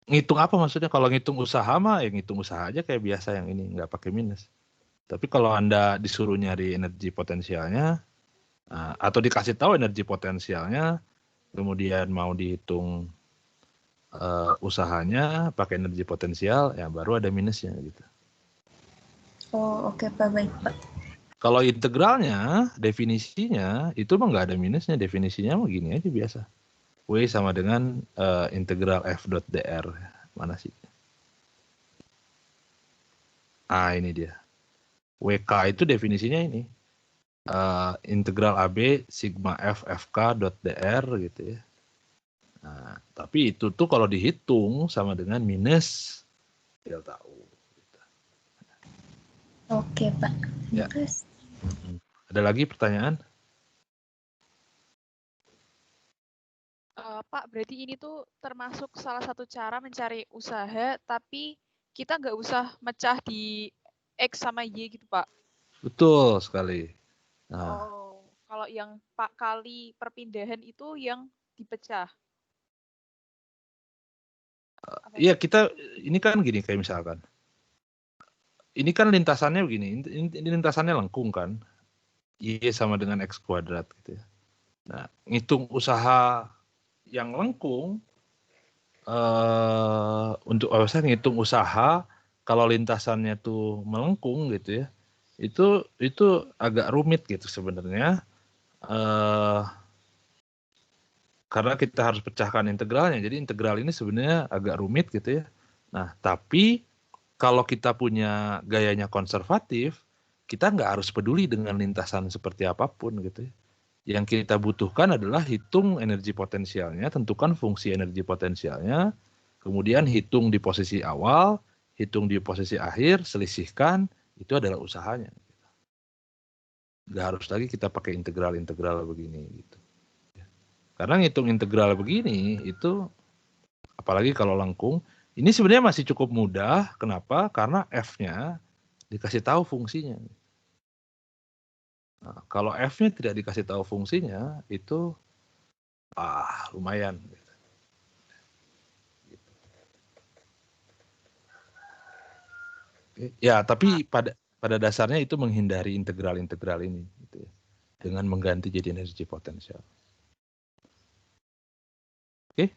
ngitung apa maksudnya? Kalau ngitung usaha mah ya ngitung usaha aja kayak biasa yang ini, nggak pakai minus. Tapi kalau Anda disuruh nyari energi potensialnya, atau dikasih tahu energi potensialnya, kemudian mau dihitung usahanya pakai energi potensial, ya baru ada minusnya gitu. Oh oke Pak, baik Pak. Kalau integralnya, definisinya itu mah nggak ada minusnya, definisinya mah gini aja biasa. W sama dengan integral f dot dr. Mana sih? Ini dia. WK itu definisinya ini. Integral AB sigma f fk dot dr gitu ya. Nah, tapi itu tuh kalau dihitung sama dengan minus delta U. Gitu. Oke Pak, Ya. makasih. Ada lagi pertanyaan? Pak, berarti ini tuh termasuk salah satu cara mencari usaha, tapi kita nggak usah mecah di X sama Y gitu, Pak. Betul sekali. Nah, Kalau yang Pak kali perpindahan itu yang dipecah. iya kita ini kan gini kayak misalkan. Ini kan lintasannya begini, ini lintasannya lengkung kan. Y sama dengan X kuadrat gitu ya. Nah, ngitung usaha yang lengkung, untuk saya ngitung usaha kalau lintasannya tuh melengkung gitu ya, itu agak rumit gitu sebenarnya, karena kita harus pecahkan integralnya. Jadi integral ini sebenarnya agak rumit gitu ya. Nah, tapi kalau kita punya gayanya konservatif, kita nggak harus peduli dengan lintasan seperti apapun gitu ya. Yang kita butuhkan adalah hitung energi potensialnya, tentukan fungsi energi potensialnya, kemudian hitung di posisi awal, hitung di posisi akhir, selisihkan, itu adalah usahanya. Nggak harus lagi kita pakai integral-integral begini gitu. Karena ngitung integral begini itu, apalagi kalau lengkung, ini sebenarnya masih cukup mudah. Kenapa? Karena F-nya dikasih tahu fungsinya. Nah, kalau F-nya tidak dikasih tahu fungsinya, itu lumayan. Ya, tapi pada dasarnya itu menghindari integral-integral ini, gitu ya, dengan mengganti jadi energi potensial. Oke?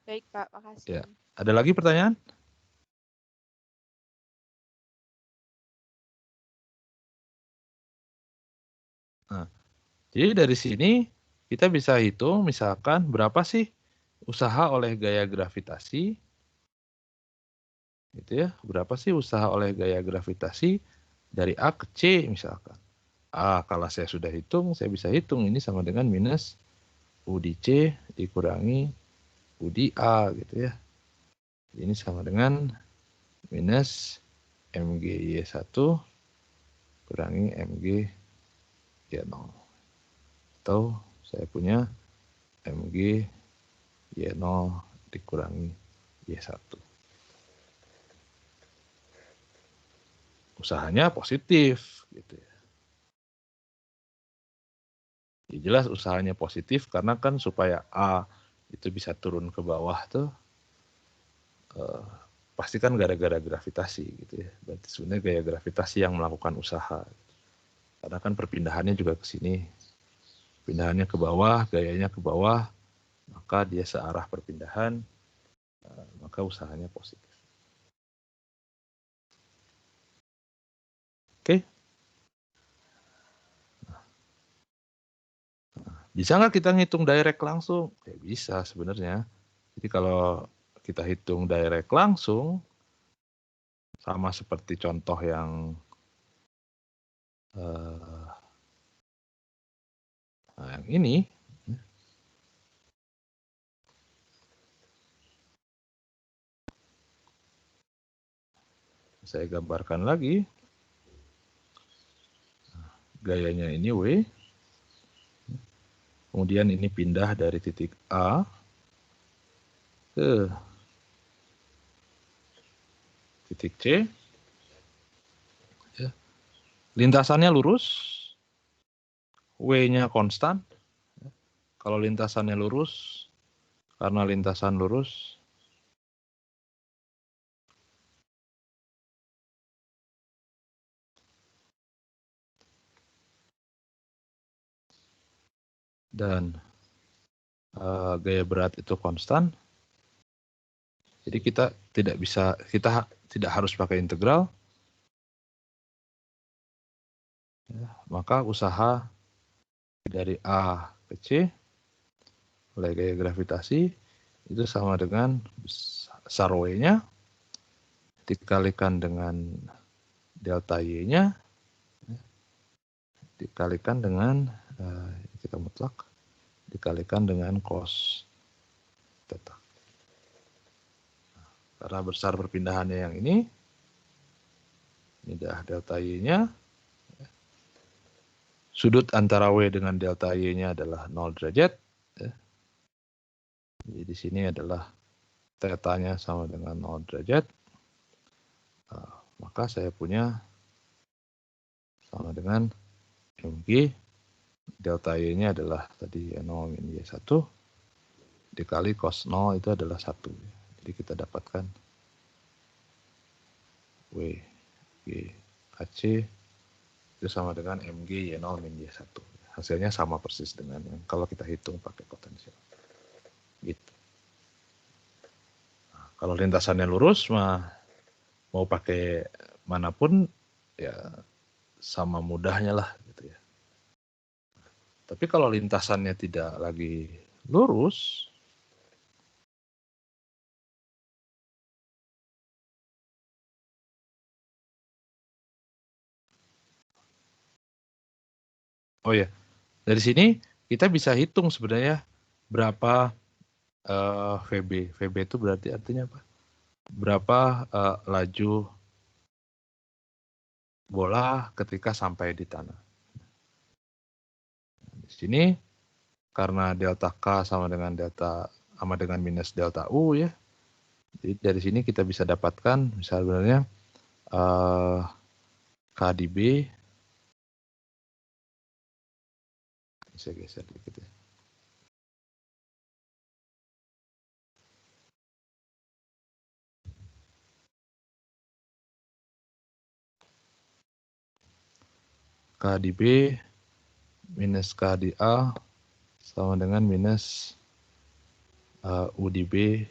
Baik, Pak. Makasih. Ya. Ada lagi pertanyaan? Nah, jadi dari sini kita bisa hitung misalkan berapa sih usaha oleh gaya gravitasi, gitu ya. Berapa sih usaha oleh gaya gravitasi dari A ke C misalkan. Kalau saya sudah hitung, saya bisa hitung ini sama dengan minus U di C dikurangi U di A gitu ya. Ini sama dengan minus MGY1 kurangi MGY0. Atau saya punya MGY0 dikurangi Y1. Usahanya positif gitu ya. Ya jelas usahanya positif karena kan supaya A itu bisa turun ke bawah tuh pasti kan gara-gara gravitasi gitu ya. Berarti sebenarnya gaya gravitasi yang melakukan usaha. Karena kan perpindahannya juga ke sini. Pindahannya ke bawah, gayanya ke bawah, maka dia searah perpindahan, maka usahanya positif. Oke? Bisa nggak kita ngitung direct langsung? Ya bisa sebenarnya. Jadi kalau kita hitung direct langsung, sama seperti contoh yang ini, saya gambarkan lagi. Gayanya ini W. Kemudian ini pindah dari titik A ke titik C. Ya. Lintasannya lurus, W-nya konstan. Kalau lintasannya lurus, karena lintasan lurus, dan gaya berat itu konstan, jadi kita tidak harus pakai integral, ya, maka usaha dari A ke C oleh gaya gravitasi itu sama dengan besar W-nya dikalikan dengan delta Y-nya dikalikan dengan kita mutlak dikalikan dengan cos theta. Karena besar perpindahannya yang ini dah delta Y-nya. Sudut antara W dengan delta Y-nya adalah 0 derajat. Jadi di sini adalah theta-nya sama dengan 0 derajat. Maka saya punya sama dengan mg. Delta Y-nya adalah tadi 0 min Y1 dikali cos 0 itu adalah 1. Jadi kita dapatkan W G AC itu sama dengan mg Y0 min Y1. Hasilnya sama persis dengan yang kalau kita hitung pakai potensial. Gitu. Nah, kalau lintasannya lurus mau pakai manapun ya sama mudahnya lah gitu ya. Tapi kalau lintasannya tidak lagi lurus, oh ya, dari sini kita bisa hitung sebenarnya berapa VB. VB itu berarti artinya apa? Berapa laju bola ketika sampai di tanah. Di sini karena delta K sama dengan minus delta U ya. Jadi dari sini kita bisa dapatkan misalnya K di B. Bisa geser dikit ya. K di B minus K di A sama dengan minus U di B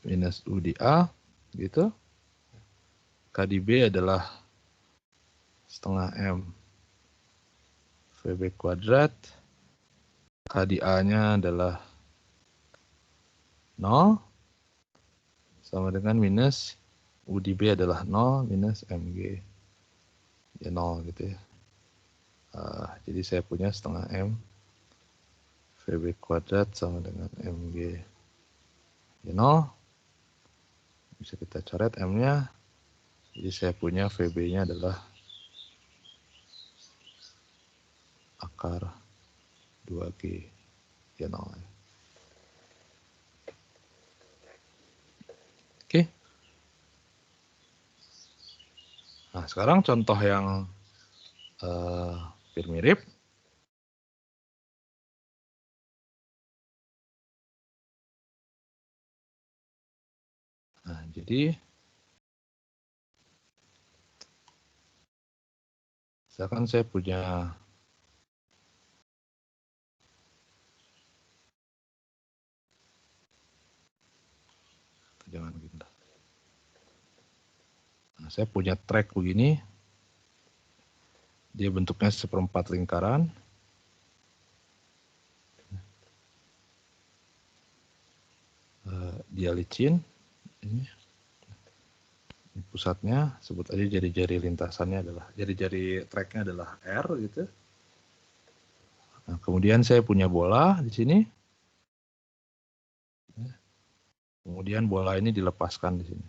minus U di A gitu. K di B adalah setengah M VB kuadrat. K di A-nya adalah 0 sama dengan minus U di B adalah 0 minus MG. Ya 0 gitu ya. Jadi saya punya setengah M VB kuadrat sama dengan MG. Ya 0. Bisa kita coret M-nya. Jadi saya punya VB-nya adalah akar 2G. Ya 0. Oke. Nah, sekarang contoh yang hampir mirip. Nah, jadi misalkan saya punya jangan gitu. Nah, saya punya track begini. Dia bentuknya seperempat lingkaran. Dia licin. Ini pusatnya, sebut aja jari-jari lintasannya adalah, jari-jari tracknya adalah R gitu. Nah, kemudian saya punya bola di sini. Kemudian bola ini dilepaskan di sini.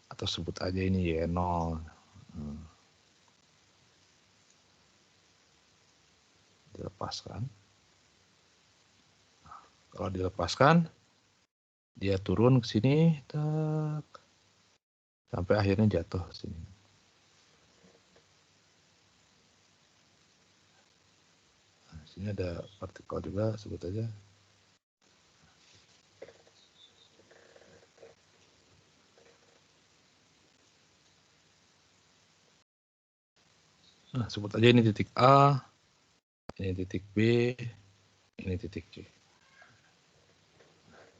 Atau sebut aja ini Y0. dilepaskan. Nah, kalau dilepaskan, dia turun ke sini, tak, sampai akhirnya jatuh ke sini. Nah, sini ada partikel juga, sebut aja. Nah, sebut aja ini titik A, ini titik B, ini titik C.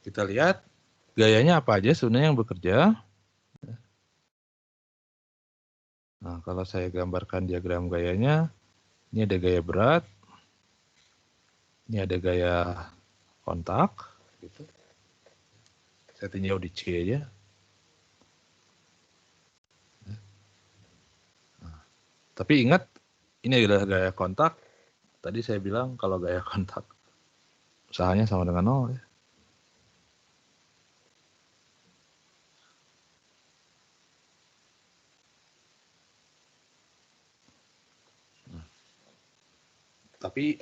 Kita lihat gayanya apa aja sebenarnya yang bekerja. Nah, kalau saya gambarkan diagram gayanya, ini ada gaya berat, ini ada gaya kontak, gitu. Saya tinjau di C aja. Nah, tapi ingat, ini adalah gaya kontak. Tadi saya bilang kalau gaya kontak usahanya sama dengan 0 ya. Tapi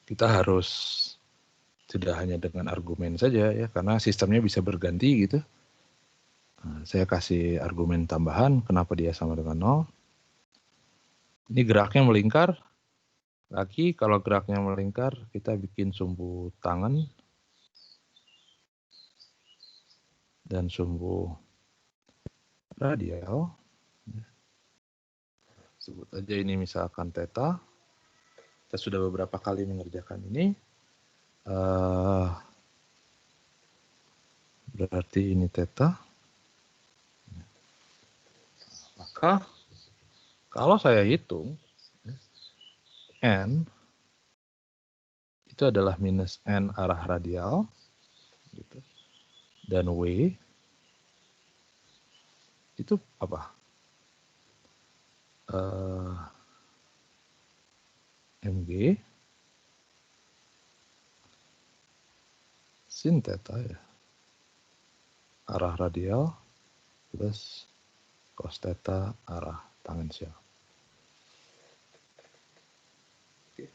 kita harus tidak hanya dengan argumen saja ya, karena sistemnya bisa berganti gitu. Nah, saya kasih argumen tambahan kenapa dia sama dengan 0. Ini geraknya melingkar. Lagi kalau geraknya melingkar, kita bikin sumbu tangan dan sumbu radial. Sebut aja ini misalkan theta. Kita sudah beberapa kali mengerjakan ini. Berarti ini theta. Maka kalau saya hitung, N itu adalah minus N arah radial. Gitu. Dan W itu apa? Mg sin theta ya. Arah radial plus cos theta arah tangensial. Oke.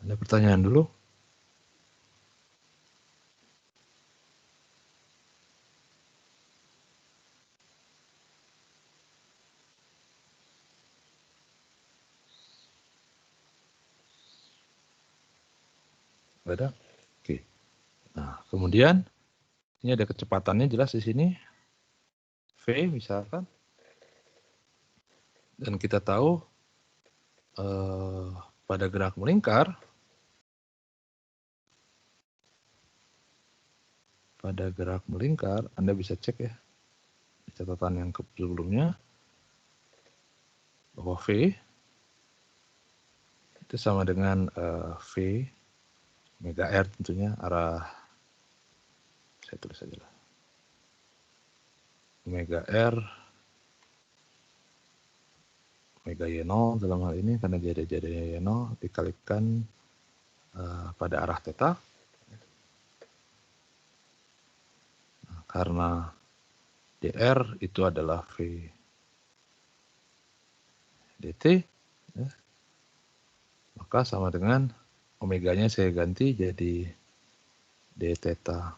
Ada pertanyaan dulu? Ada? Oke. Nah, kemudian ini ada kecepatannya jelas di sini. V misalkan. Dan kita tahu pada gerak melingkar, Anda bisa cek ya di catatan yang sebelumnya bahwa V itu sama dengan V omega R tentunya arah, saya tulis aja lah, omega R omega Y0 dalam hal ini karena jada-jadanya Y0 dikalikan pada arah theta. Nah, karena dr itu adalah V dt, ya, maka sama dengan omeganya saya ganti jadi d theta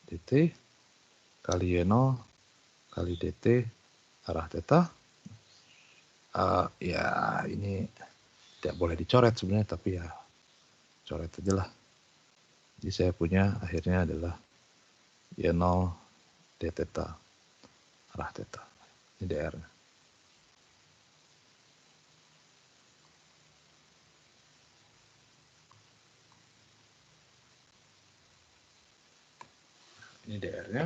dt kali Y0 kali dt arah theta. Ya ini tidak boleh dicoret sebenarnya, tapi ya coret aja lah. Jadi saya punya akhirnya adalah Y0 d theta arah theta. Ini dr. Ini dr-nya.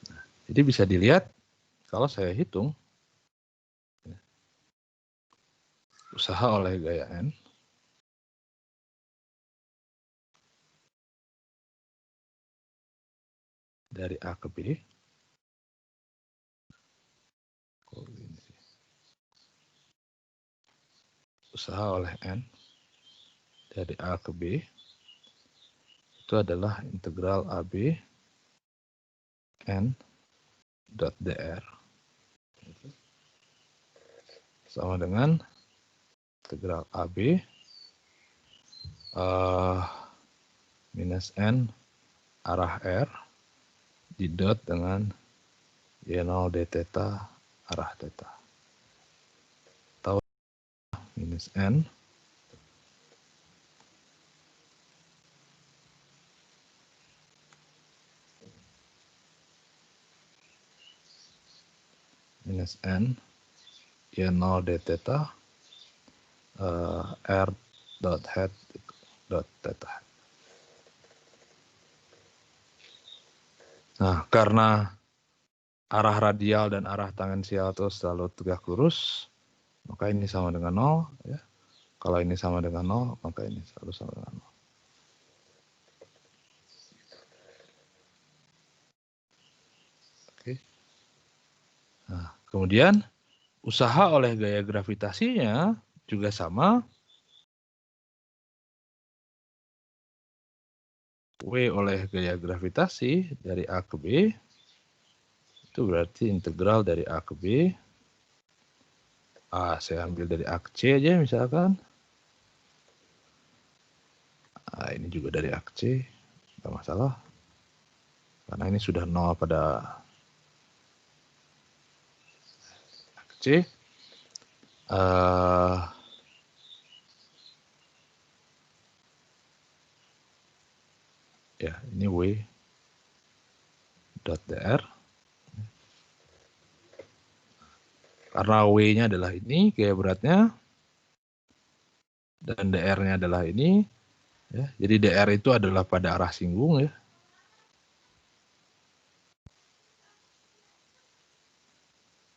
Nah, jadi bisa dilihat kalau saya hitung usaha oleh gaya N dari A ke B. Usaha oleh N dari A ke B itu adalah integral AB N dot dr sama dengan integral AB minus n arah R di dot dengan Y0 d theta arah theta. Atau minus n minus n Y0 d theta R dot head dot theta. Nah, karena arah radial dan arah tangensial itu selalu tegak lurus, maka ini sama dengan 0. Ya. Kalau ini sama dengan 0, maka ini selalu sama dengan 0. Oke. Nah, kemudian usaha oleh gaya gravitasinya juga sama. W oleh gaya gravitasi dari A ke B, itu berarti integral dari A ke B. A saya ambil dari A ke C aja misalkan. Ini juga dari A ke C, nggak masalah. Karena ini sudah 0 pada A ke C. Ya, ini W dot dr. Karena W-nya adalah ini, gaya beratnya, dan dr-nya adalah ini. Ya, jadi dr itu adalah pada arah singgung ya.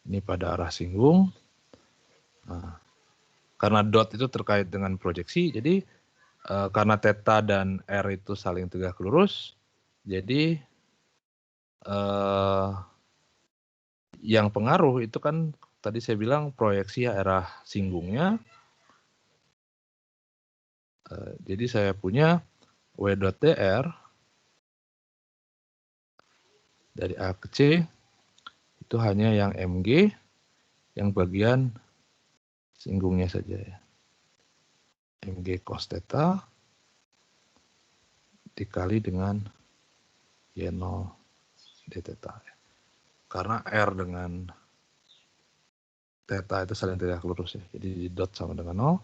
Ini pada arah singgung. Nah, karena dot itu terkait dengan proyeksi, jadi karena theta dan r itu saling tegak lurus, jadi yang pengaruh itu kan tadi saya bilang proyeksi arah singgungnya. Jadi saya punya W dot dr dari A ke C itu hanya yang mg, yang bagian singgungnya saja ya. Mg cos theta dikali dengan Y0 d theta. Karena R dengan theta itu saling tegak lurus ya. Jadi di dot sama dengan 0.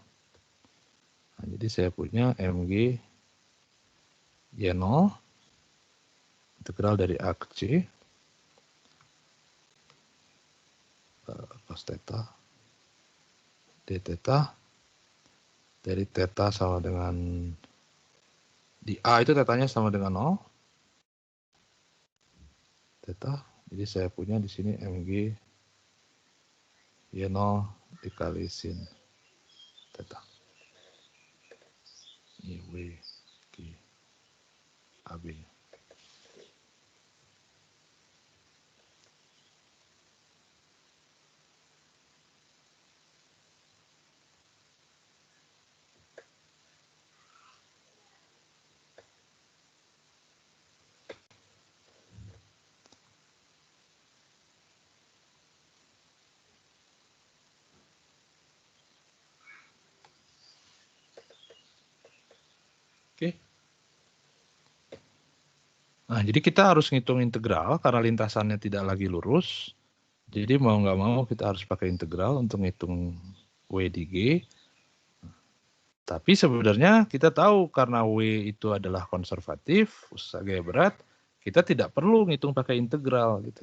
Nah, jadi saya punya Mg Y0 integral dari A ke C cos theta d theta dari theta sama dengan di A itu tetanya sama dengan 0 theta. Jadi saya punya di sini Mg Y0 dikali sin theta. Ini W G AB. Oke. Nah, jadi kita harus ngitung integral karena lintasannya tidak lagi lurus. Jadi mau nggak mau kita harus pakai integral untuk ngitung W di G. Tapi sebenarnya kita tahu karena W itu adalah konservatif, usaha gaya berat, kita tidak perlu ngitung pakai integral gitu.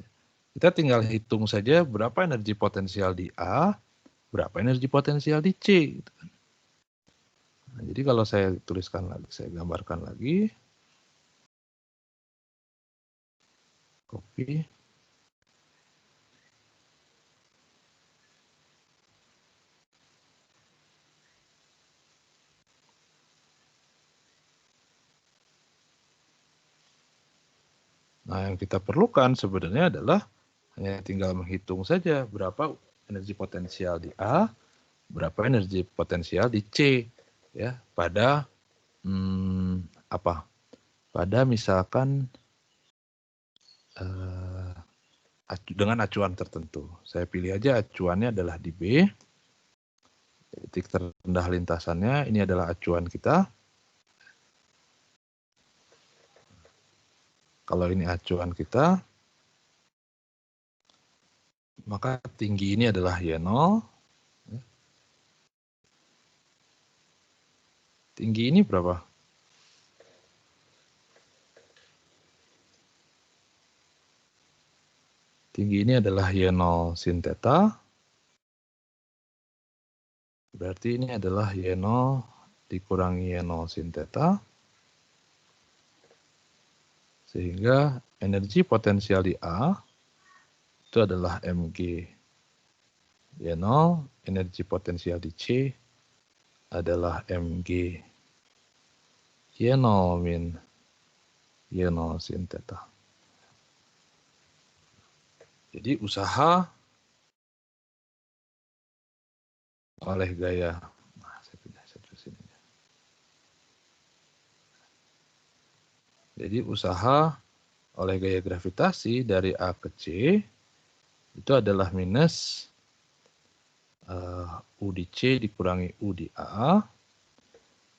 Kita tinggal hitung saja berapa energi potensial di A, berapa energi potensial di C. Gitu kan. Nah, jadi kalau saya tuliskan lagi, saya gambarkan lagi. Copy. Nah, yang kita perlukan sebenarnya adalah hanya tinggal menghitung saja berapa energi potensial di A, berapa energi potensial di C, ya pada pada misalkan dengan acuan tertentu. Saya pilih aja acuannya adalah di B. Titik terendah lintasannya, ini adalah acuan kita. Kalau ini acuan kita, maka tinggi ini adalah Y0. Tinggi ini berapa? Tinggi ini adalah Y0 sin theta. Berarti ini adalah Y0 dikurangi Y0 sin theta. Sehingga energi potensial di A itu adalah mg Y0, energi potensial di C adalah mg Y0 min Y0 sin theta. Jadi usaha oleh gaya, saya pindah sini. Jadi usaha oleh gaya gravitasi dari A ke C itu adalah minus U di C dikurangi U di A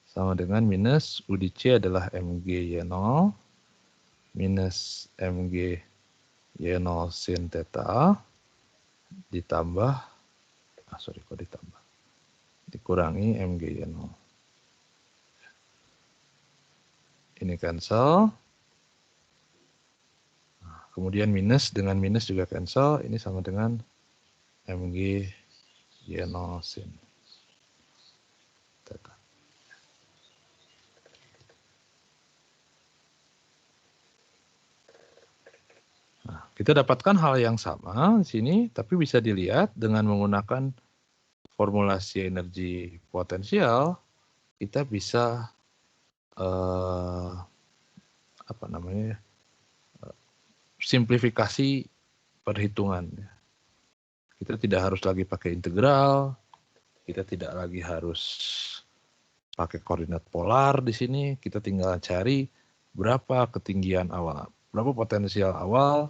sama dengan minus U di C adalah mg Y0 minus mg Y0 sin theta ditambah dikurangi mg Y0. Ini cancel. Kemudian minus dengan minus juga cancel. Ini sama dengan mg Y0 sin theta. Nah, kita dapatkan hal yang sama di sini, tapi bisa dilihat dengan menggunakan formulasi energi potensial, kita bisa simplifikasi perhitungan. Kita tidak harus lagi pakai integral, kita tidak lagi harus pakai koordinat polar di sini, kita tinggal cari berapa ketinggian awal, berapa potensial awal,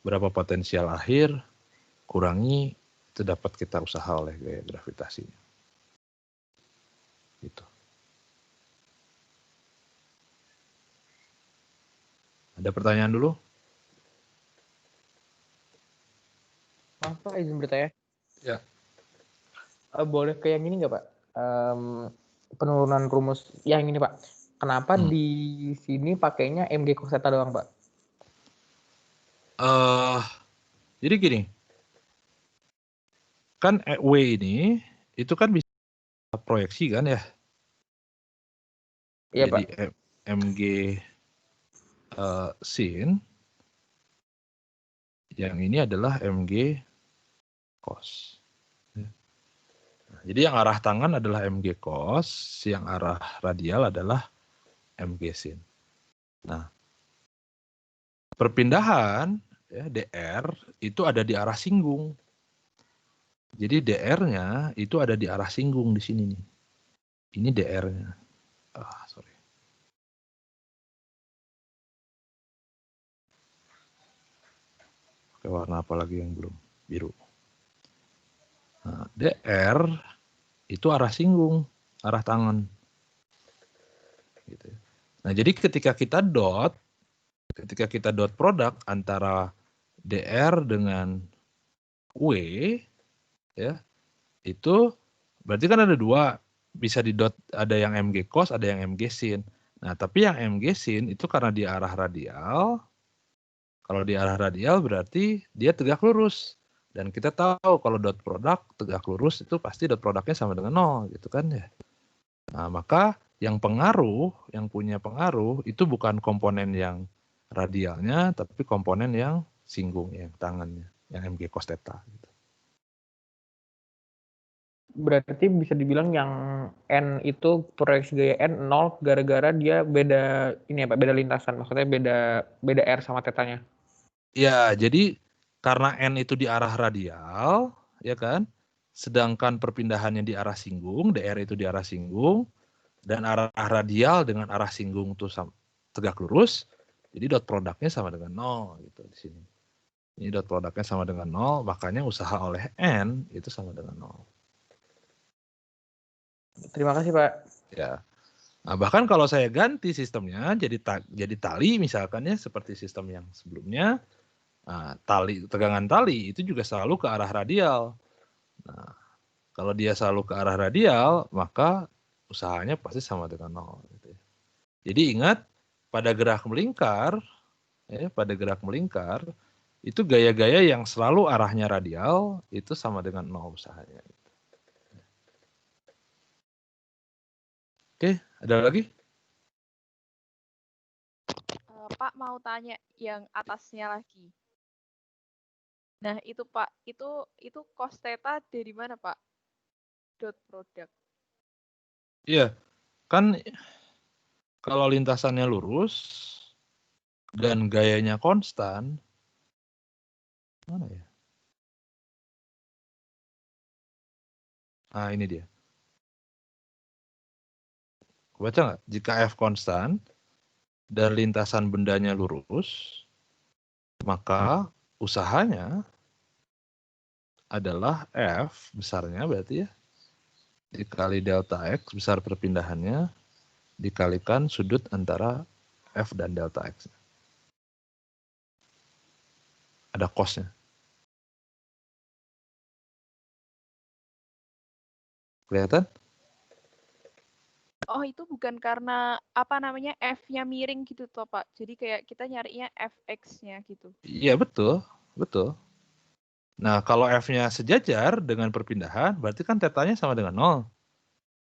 berapa potensial akhir, kurangi, itu dapat kita usaha oleh gaya gravitasinya. Gitu. Ada pertanyaan dulu? Maaf Pak, izin bertanya. Ya. Boleh ke yang ini nggak Pak? Penurunan rumus yang ini Pak. Kenapa di sini pakainya mg cos theta doang Pak? Jadi gini, kan W ini itu kan bisa proyeksi kan ya? Iya jadi, Pak. mg sin yang ini adalah mg cos. Jadi yang arah tangan adalah mg cos, yang arah radial adalah mg sin. Nah, perpindahan ya, dr itu ada di arah singgung. Jadi dr-nya itu ada di arah singgung di sini nih. Ini dr-nya. Sorry. Pakai warna apa lagi yang belum? Biru. Nah, dr itu arah singgung, arah tangan. Gitu. Nah, jadi ketika kita dot produk antara dr dengan w, ya, itu berarti kan ada dua, bisa didot, ada yang mg cos, ada yang mg sin. Nah, tapi yang mg sin itu karena di arah radial. Kalau di arah radial berarti dia tegak lurus. Dan kita tahu kalau dot produk tegak lurus itu pasti dot produknya sama dengan 0 gitu kan ya. Nah, maka yang punya pengaruh itu bukan komponen yang radialnya, tapi komponen yang singgung, yang tangannya, yang mg cos theta. Gitu. Berarti bisa dibilang yang N itu proyeksi gaya N 0 gara-gara dia beda ini ya Pak, beda lintasan. Maksudnya beda R sama tetanya. Ya, jadi karena N itu di arah radial, ya kan? Sedangkan perpindahannya di arah singgung, dr itu di arah singgung, dan arah radial dengan arah singgung itu tegak lurus, jadi dot produknya sama dengan 0 gitu di sini. Ini dot produknya sama dengan 0, makanya usaha oleh N itu sama dengan 0. Terima kasih, Pak. Ya. Nah, bahkan kalau saya ganti sistemnya jadi tali misalkan ya seperti sistem yang sebelumnya, nah, tegangan tali itu juga selalu ke arah radial. Nah, kalau dia selalu ke arah radial, maka usahanya pasti sama dengan 0. Gitu ya. Jadi ingat pada gerak melingkar, itu gaya-gaya yang selalu arahnya radial itu sama dengan 0 usahanya. Oke, ada lagi? Pak mau tanya yang atasnya lagi. Nah, itu Pak, itu cos theta dari mana, Pak? Dot product. Iya, kan kalau lintasannya lurus dan gayanya konstan, mana ya? Nah, ini dia. Baca nggak? Jika F konstan dan lintasan bendanya lurus, maka usahanya adalah F besarnya berarti ya, dikali delta X besar perpindahannya, dikalikan sudut antara F dan delta X. Ada cosnya. Kelihatan? Oh, itu bukan karena apa namanya F-nya miring gitu toh, Pak. Jadi kayak kita nyarinya Fx-nya gitu. Iya, betul. Betul. Nah, kalau F-nya sejajar dengan perpindahan, berarti kan tetanya sama dengan 0.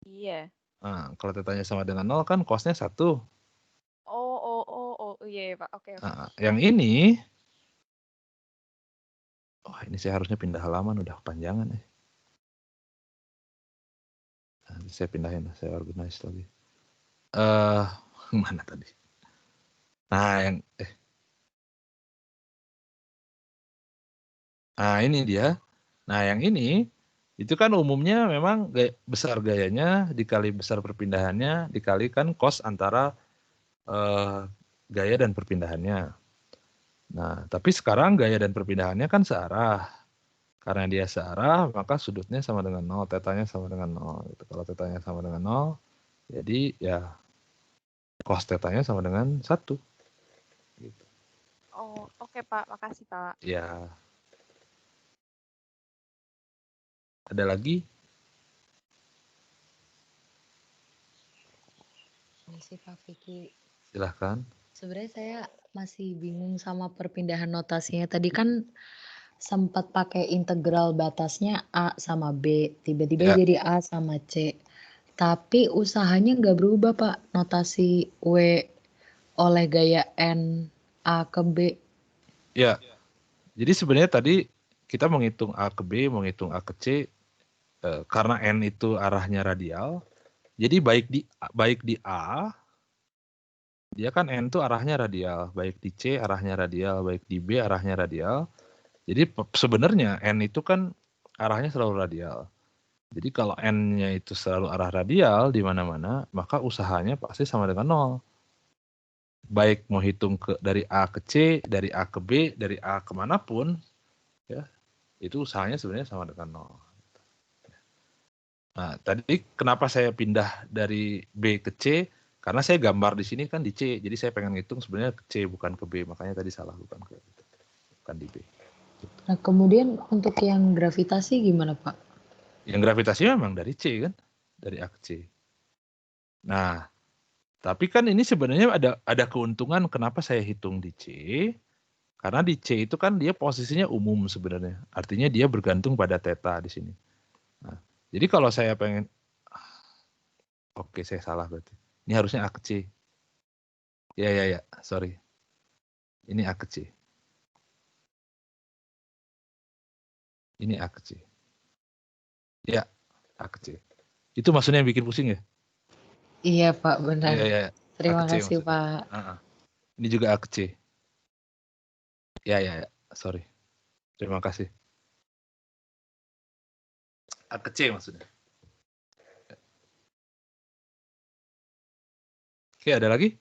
Iya. Nah, kalau tetanya sama dengan 0 kan cosnya 1. Oh, iya, iya, Pak. Oke. Nah, yang ini, ini saya harusnya pindah halaman, udah kepanjangan ya. Nah, saya pindahin, saya organize lagi. Mana tadi? Nah, nah ini dia. Nah, yang ini itu kan umumnya memang besar gayanya dikali besar perpindahannya dikalikan cos antara gaya dan perpindahannya. Nah, tapi sekarang gaya dan perpindahannya kan searah. Karena dia searah, maka sudutnya sama dengan 0, tetanya sama dengan 0. Gitu. Kalau tetanya sama dengan 0, jadi ya cos tetanya sama dengan 1. Gitu. Oh, oke, Pak. Makasih, Pak. Ya. Ada lagi? Ini sih Pak Vicky. Silahkan. Sebenarnya saya masih bingung sama perpindahan notasinya. Tadi kan sempat pakai integral batasnya A sama B. Tiba-tiba Ya. jadi A sama C. Tapi usahanya nggak berubah Pak. Notasi W oleh gaya N A ke B. Ya. Jadi sebenarnya tadi kita menghitung A ke B, menghitung A ke C, karena N itu arahnya radial. Jadi baik di A, dia kan N itu arahnya radial. Baik di C arahnya radial, baik di B arahnya radial. Jadi sebenarnya N itu kan arahnya selalu radial. Jadi kalau N-nya itu selalu arah radial di mana-mana, maka usahanya pasti sama dengan 0. Baik mau hitung dari A ke C, dari A ke B, dari A kemanapun, ya, itu usahanya sebenarnya sama dengan 0. Nah, tadi kenapa saya pindah dari B ke C? Karena saya gambar di sini kan di C, jadi saya pengen ngitung sebenarnya ke C bukan ke B, makanya tadi salah bukan di B. Nah kemudian untuk yang gravitasi gimana Pak? Yang gravitasi memang dari C kan, dari A ke C. Nah, tapi kan ini sebenarnya ada keuntungan kenapa saya hitung di C, karena di C itu kan dia posisinya umum sebenarnya, artinya dia bergantung pada theta di sini. Nah, jadi kalau saya pengen, oke saya salah berarti, ini harusnya A ke C. Ya, sorry. Ini A ke C. Ini A ke C. Ya, A ke C. Itu maksudnya yang bikin pusing ya? Iya Pak benar. Ya. A Terima ke C kasih maksudnya. Pak. Ini juga A ke C. Ya. Sorry. Terima kasih. A ke C maksudnya. Oke, ada lagi?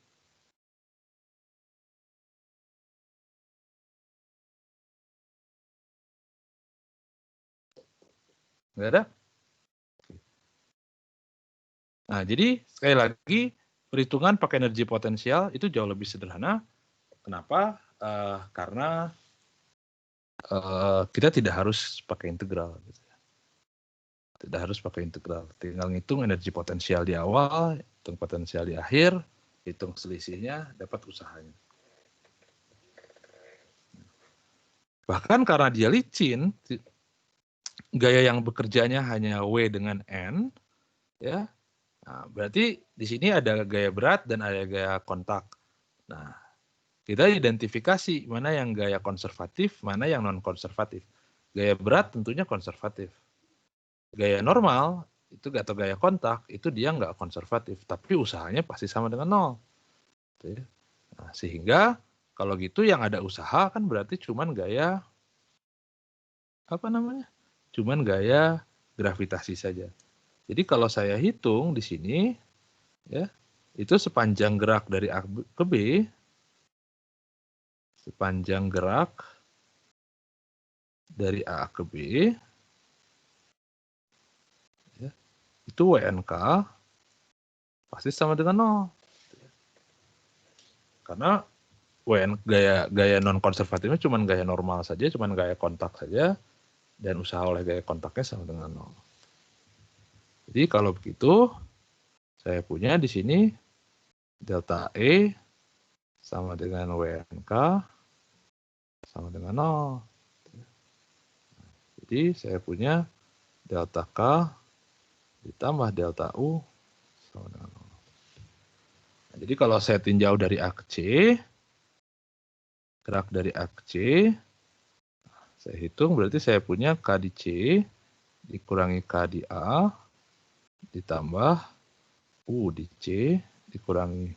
Nggak ada? Nah, jadi sekali lagi perhitungan pakai energi potensial itu jauh lebih sederhana. Kenapa? Karena kita tidak harus pakai integral. Gitu. Tidak harus pakai integral. Tinggal ngitung energi potensial di awal, hitung potensial di akhir, hitung selisihnya, dapat usahanya. Bahkan karena dia licin, gaya yang bekerjanya hanya W dengan N, ya. Nah, berarti di sini ada gaya berat dan ada gaya kontak. Nah, kita identifikasi mana yang gaya konservatif, mana yang non-konservatif. Gaya berat tentunya konservatif. Gaya normal, itu atau gaya kontak, itu dia nggak konservatif. Tapi usahanya pasti sama dengan nol. Nah, sehingga kalau gitu yang ada usaha kan berarti cuman gaya, apa namanya? Cuman gaya gravitasi saja. Jadi kalau saya hitung di sini, ya, itu sepanjang gerak dari A ke B, sepanjang gerak dari A ke B, ya, itu WNK pasti sama dengan 0. Karena gaya non konservatifnya cuma gaya normal saja, cuma gaya kontak saja, dan usaha oleh gaya kontaknya sama dengan 0. Jadi kalau begitu, saya punya di sini delta E sama dengan WNK sama dengan 0. Jadi saya punya delta K ditambah delta U sama dengan 0. Nah, jadi kalau saya tinjau dari A ke C, gerak dari A ke C, saya hitung berarti saya punya K di C dikurangi K di A ditambah U di C dikurangi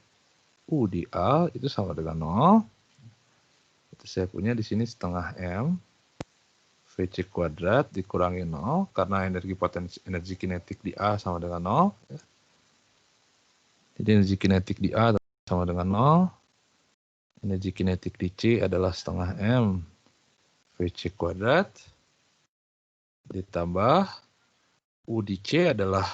U di A itu sama dengan 0. Itu saya punya di sini setengah M VC kuadrat dikurangi 0 karena energi kinetik di A sama dengan 0. Jadi energi kinetik di A sama dengan 0. Energi kinetik di C adalah setengah M VC kuadrat ditambah U di C adalah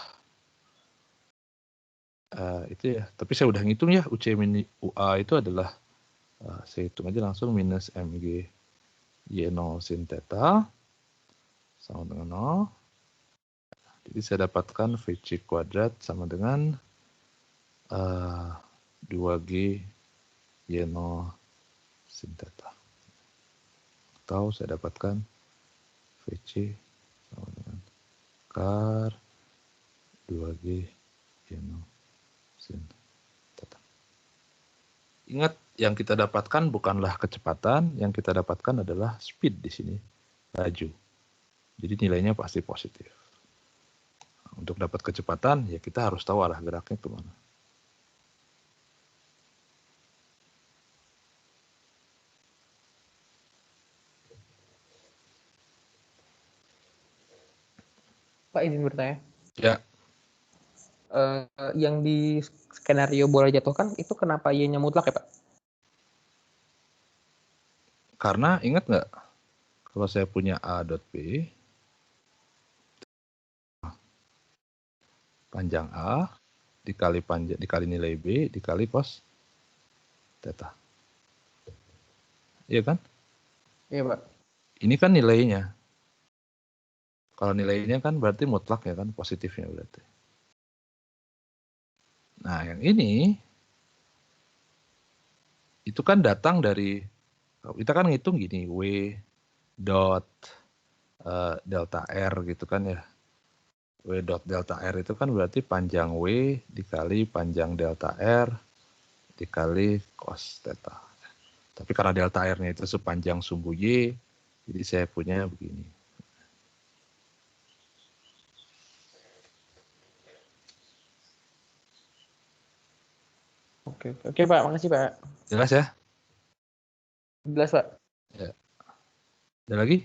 itu ya. Tapi saya udah ngitung ya, UC mini UA itu adalah saya hitung aja langsung minus MG Y0 sin theta sama dengan 0. Jadi saya dapatkan VC kuadrat sama dengan 2G Y0 sin theta. Atau saya dapatkan VC sama dengan kar 2G Y0 sin theta. Ingat, yang kita dapatkan bukanlah kecepatan, yang kita dapatkan adalah speed di sini, laju. Jadi nilainya pasti positif. Untuk dapat kecepatan, ya kita harus tahu arah geraknya kemana. Pak izin bertanya. Ya. Yang di skenario bola jatuhkan itu kenapa Y-nya mutlak ya Pak? Karena ingat nggak, kalau saya punya A dot B, panjang A dikali nilai B dikali cos theta. Iya kan? Iya Pak. Ini kan nilainya. Kalau nilainya kan berarti mutlak ya kan, positifnya berarti. Nah yang ini, itu kan datang dari, kita kan ngitung gini, W dot delta R gitu kan ya. W dot delta R itu kan berarti panjang W dikali panjang delta R dikali cos theta. Tapi karena delta R-nya itu sepanjang sumbu Y, jadi saya punya begini. Oke Pak, makasih Pak. Jelas ya? Jelas Pak. Ya. Ada lagi?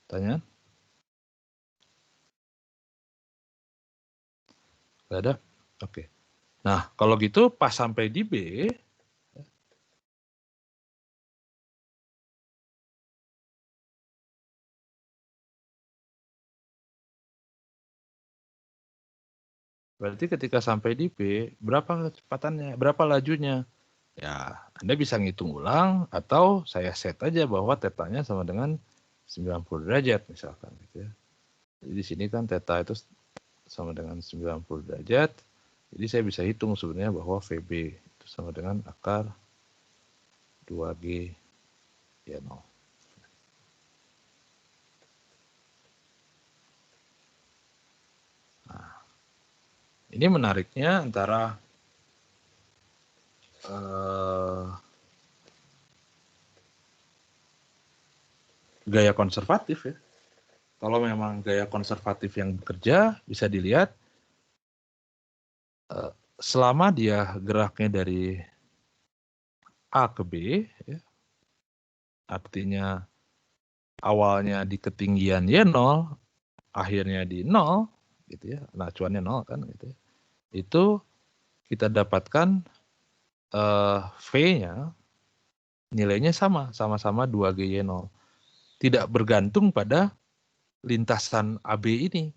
Tanya? Gak ada? Oke. Nah, kalau gitu pas sampai di B, berarti ketika sampai di B, berapa kecepatannya, berapa lajunya? Ya, Anda bisa ngitung ulang atau saya set aja bahwa tetanya sama dengan 90 derajat misalkan gitu ya. Jadi di sini kan teta itu sama dengan 90 derajat. Jadi saya bisa hitung sebenarnya bahwa VB itu sama dengan akar 2G Y0. Nah, ini menariknya antara gaya konservatif ya. Kalau memang gaya konservatif yang bekerja, bisa dilihat selama dia geraknya dari A ke B, ya, artinya awalnya di ketinggian Y0, akhirnya di 0, gitu ya, nah acuannya 0 kan, gitu ya. Itu kita dapatkan V-nya nilainya sama-sama 2GY0. Tidak bergantung pada lintasan AB ini.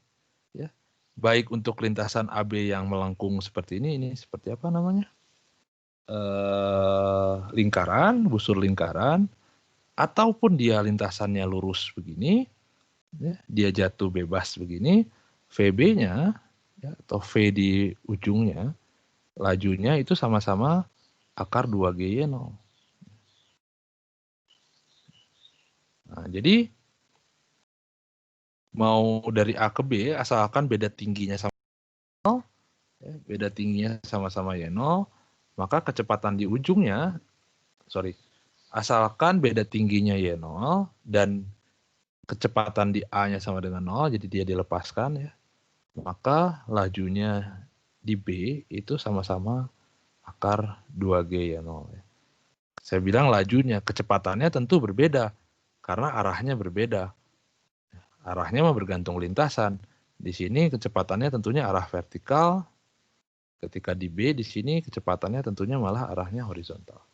Ya. Baik untuk lintasan AB yang melengkung seperti ini seperti apa namanya? Lingkaran, busur lingkaran, ataupun dia lintasannya lurus begini, ya, dia jatuh bebas begini, VB-nya ya, atau V di ujungnya, lajunya itu sama-sama akar 2GY0. Nah, jadi mau dari A ke B asalkan beda tingginya sama 0, ya, beda tingginya sama-sama Y0, maka kecepatan di ujungnya, asalkan beda tingginya Y0 dan kecepatan di A-nya sama dengan 0, jadi dia dilepaskan ya, maka lajunya di B itu sama-sama akar 2G Y0. Ya. Saya bilang lajunya, kecepatannya tentu berbeda karena arahnya berbeda. Arahnya mah bergantung lintasan. Di sini kecepatannya tentunya arah vertikal. Ketika di B, di sini kecepatannya tentunya malah arahnya horizontal.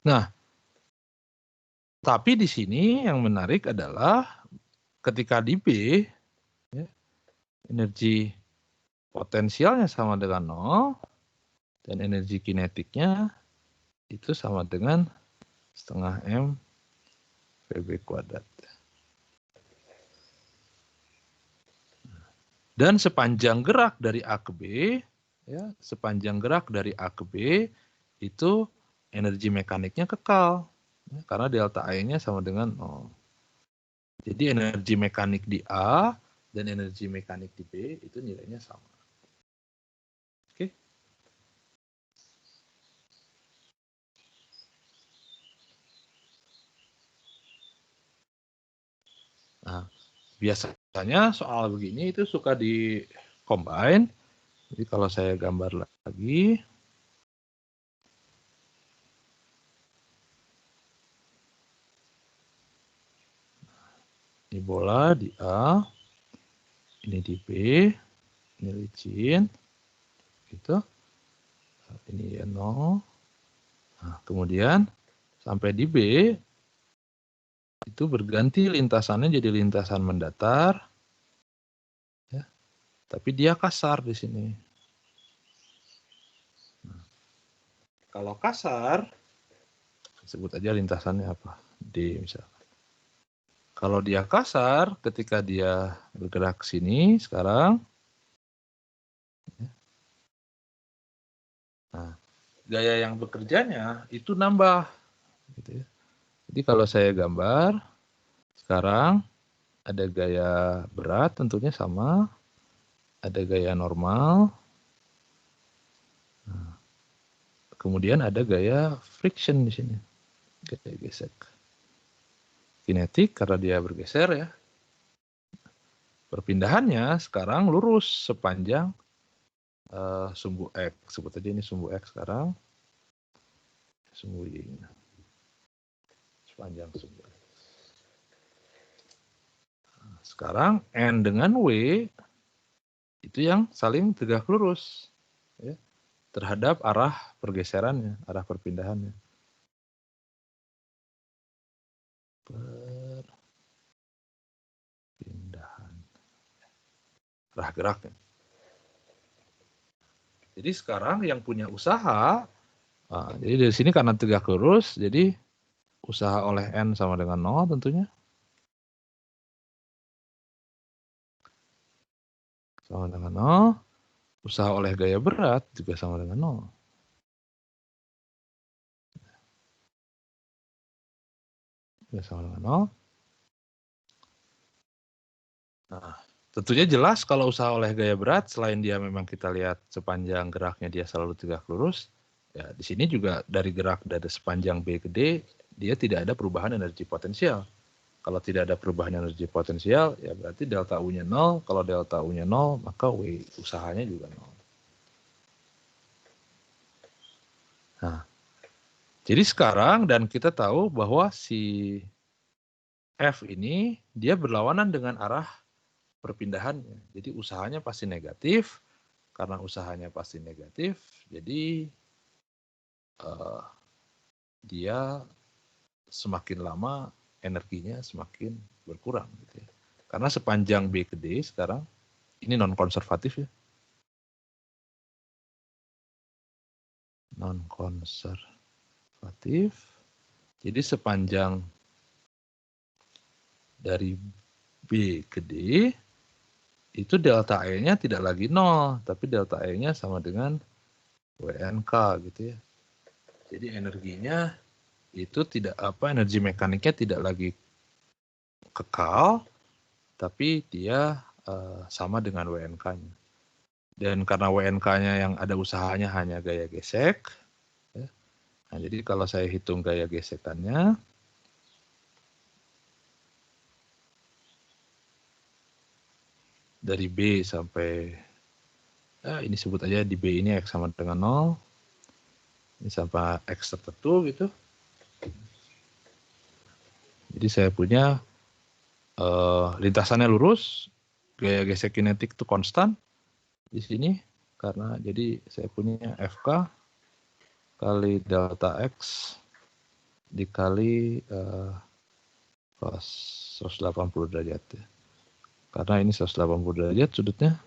Nah, tapi di sini yang menarik adalah ketika di B, ya, energi potensialnya sama dengan 0, dan energi kinetiknya itu sama dengan setengah M VB kuadrat. Dan sepanjang gerak dari A ke B, ya, sepanjang gerak dari A ke B, itu energi mekaniknya kekal. Ya, karena delta I-nya sama dengan 0. Jadi energi mekanik di A dan energi mekanik di B itu nilainya sama. Oke. Nah, biasanya soal begini itu suka di combine. Jadi kalau saya gambar lagi, ini bola di A, ini di B, ini licin, gitu. Ini Y0. Nah, kemudian sampai di B, itu berganti lintasannya jadi lintasan mendatar, ya, tapi dia kasar di sini. Nah, kalau kasar, sebut aja lintasannya apa, D misalkan. Kalau dia kasar, ketika dia bergerak ke sini sekarang, ya, nah, gaya yang bekerjanya itu nambah. Gitu ya. Jadi kalau saya gambar, sekarang ada gaya berat tentunya sama, ada gaya normal, nah, kemudian ada gaya friction di sini, gaya gesek. Kinetik karena dia bergeser ya. Perpindahannya sekarang lurus sepanjang sumbu X. Sebut aja ini sumbu X sekarang. Sumbu Y. Sepanjang sumbu X. Nah, sekarang N dengan W itu yang saling tegak lurus ya, terhadap arah pergeserannya, arah perpindahannya. Perpindahan arah geraknya. Jadi sekarang yang punya usaha, jadi dari sini karena tegak lurus, jadi usaha oleh N sama dengan 0 tentunya. Sama dengan 0. Usaha oleh gaya berat juga sama dengan 0. Juga sama dengan 0. Nah, tentunya jelas kalau usaha oleh gaya berat, selain dia memang kita lihat sepanjang geraknya dia selalu tegak lurus, ya di sini juga dari gerak dari sepanjang B ke D, dia tidak ada perubahan energi potensial. Kalau tidak ada perubahan energi potensial, ya berarti delta U-nya 0. Kalau delta U-nya 0, maka W usahanya juga 0. Nah, jadi sekarang dan kita tahu bahwa si F ini dia berlawanan dengan arah perpindahannya. Jadi usahanya pasti negatif. Karena usahanya pasti negatif, jadi dia semakin lama energinya semakin berkurang. Gitu ya. Karena sepanjang B ke D sekarang, ini non-konservatif ya. Non-konservatif. Jadi sepanjang dari B ke D, itu delta E-nya tidak lagi 0, tapi delta E-nya sama dengan WNK gitu ya. Jadi energinya itu tidak energi mekaniknya tidak lagi kekal, tapi dia sama dengan WNK-nya. Dan karena WNK-nya yang ada usahanya hanya gaya gesek, ya, nah jadi kalau saya hitung gaya gesekannya, dari B sampai, ini sebut aja di B ini X sama dengan 0, ini sampai X tertentu gitu. Jadi saya punya lintasannya lurus, gaya gesek kinetik itu konstan di sini, karena jadi saya punya FK kali delta X dikali cos 180 derajat ya. Karena ini 180 derajat sudutnya.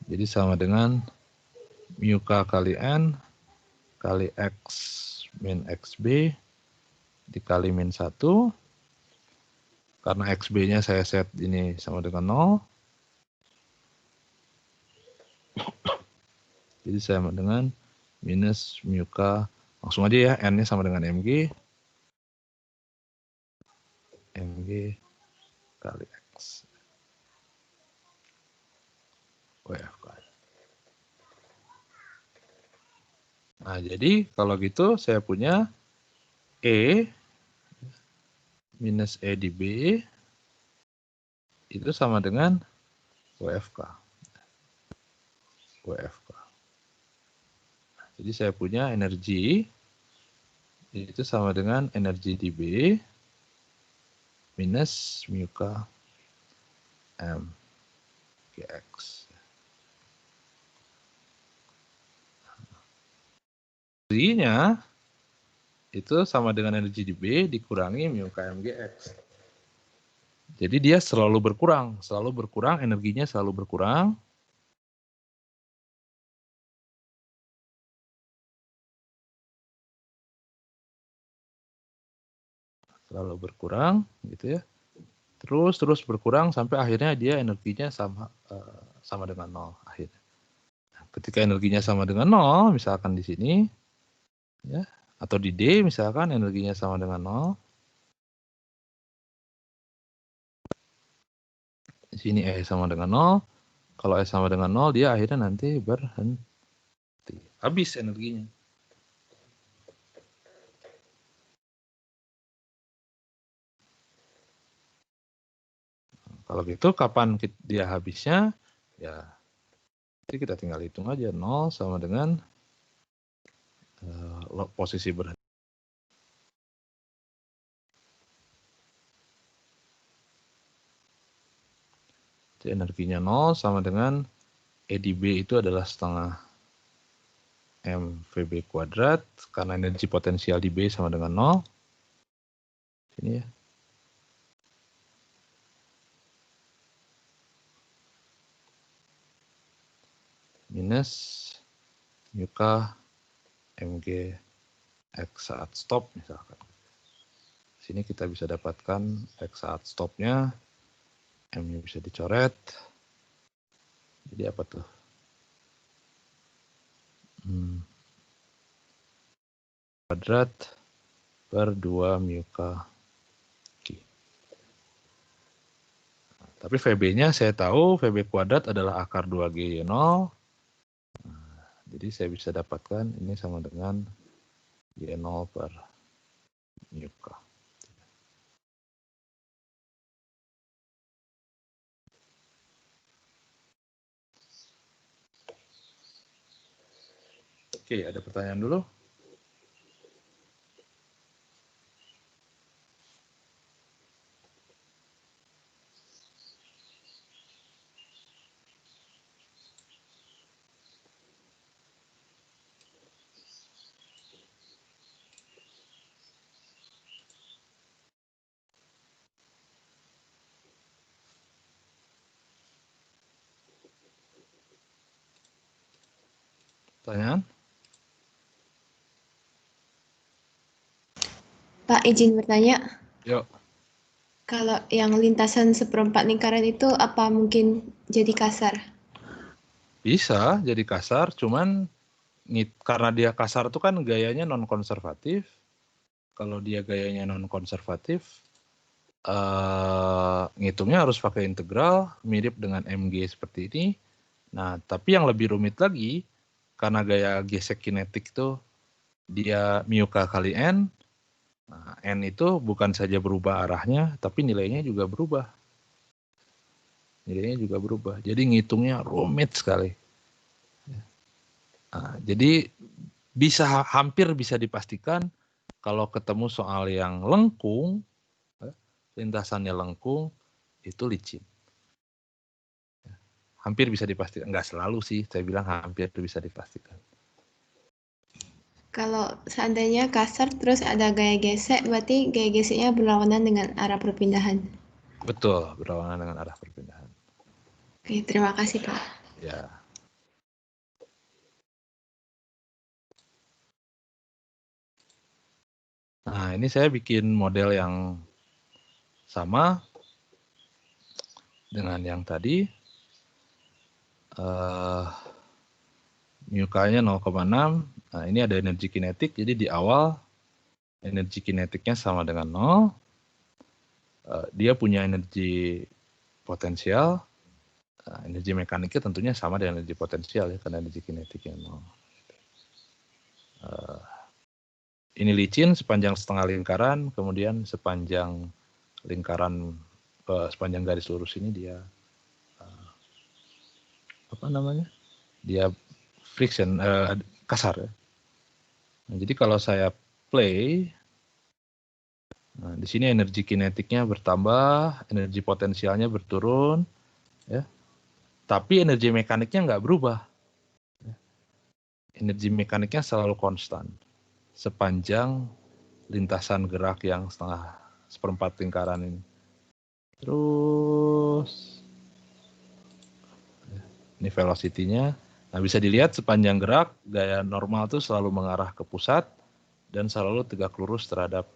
Jadi sama dengan mu K kali N kali X min XB dikali min 1. Karena XB-nya saya set ini sama dengan 0. Jadi sama dengan minus mu K. Langsung aja ya, N-nya sama dengan MG. MG kali X. WFK. Nah, jadi kalau gitu saya punya E minus E di B itu sama dengan WFK. WFK. Jadi saya punya energi itu sama dengan energi di B minus mu K M GX. Energinya itu sama dengan energi di B dikurangi mu K M GX. Jadi dia selalu berkurang, energinya selalu berkurang. Selalu berkurang gitu ya. Terus berkurang sampai akhirnya dia energinya sama dengan 0 akhirnya. Ketika energinya sama dengan 0, misalkan di sini ya, atau di D misalkan energinya sama dengan 0. Di sini E sama dengan 0. Kalau E sama dengan 0, dia akhirnya nanti berhenti. Habis energinya. Kalau gitu kapan dia habisnya? Ya, jadi kita tinggal hitung aja 0 sama dengan posisi berhenti. Jadi energinya 0 sama dengan E di B itu adalah setengah mVB kuadrat, karena energi potensial di B sama dengan 0. Ini ya. Minus μK mg X saat stop misalkan. Sini kita bisa dapatkan X saat stopnya, M-nya bisa dicoret. Jadi apa tuh? Kuadrat per 2 μK. Tapi VB-nya saya tahu VB kuadrat adalah akar 2G0. Jadi saya bisa dapatkan ini sama dengan G0 per μK. Oke, ada pertanyaan dulu? Pertanyaan? Pak, izin bertanya. Yuk. Kalau yang lintasan seperempat lingkaran itu apa mungkin jadi kasar? Bisa jadi kasar, cuman karena dia kasar itu kan gayanya non-konservatif. Kalau dia gayanya non-konservatif, ngitungnya harus pakai integral, mirip dengan MG seperti ini. Nah, tapi yang lebih rumit lagi, karena gaya gesek kinetik itu dia μk kali N. Nah, N itu bukan saja berubah arahnya, tapi nilainya juga berubah. Nilainya juga berubah. Jadi ngitungnya rumit sekali. Nah, jadi hampir bisa dipastikan kalau ketemu soal yang lengkung, lintasannya lengkung, itu licin. Hampir bisa dipastikan, nggak selalu sih, saya bilang hampir bisa dipastikan. Kalau seandainya kasar terus ada gaya gesek, berarti gaya geseknya berlawanan dengan arah perpindahan. Betul, berlawanan dengan arah perpindahan. Oke, terima kasih Pak. Ya. Nah, ini saya bikin model yang sama dengan yang tadi. μK-nya 0,6. Nah, ini ada energi kinetik, jadi di awal energi kinetiknya sama dengan 0. Dia punya energi potensial. Energi mekaniknya tentunya sama dengan energi potensial ya, karena energi kinetiknya 0. Ini licin sepanjang setengah lingkaran, kemudian sepanjang lingkaran, sepanjang garis lurus ini dia apa namanya? Dia friction, kasar ya. Nah, jadi kalau saya play, nah, di sini energi kinetiknya bertambah, energi potensialnya berturun, ya. Tapi energi mekaniknya nggak berubah. Energi mekaniknya selalu konstan sepanjang lintasan gerak yang seperempat lingkaran ini. Terus ini velocity-nya. Nah, bisa dilihat sepanjang gerak gaya normal itu selalu mengarah ke pusat dan selalu tegak lurus terhadap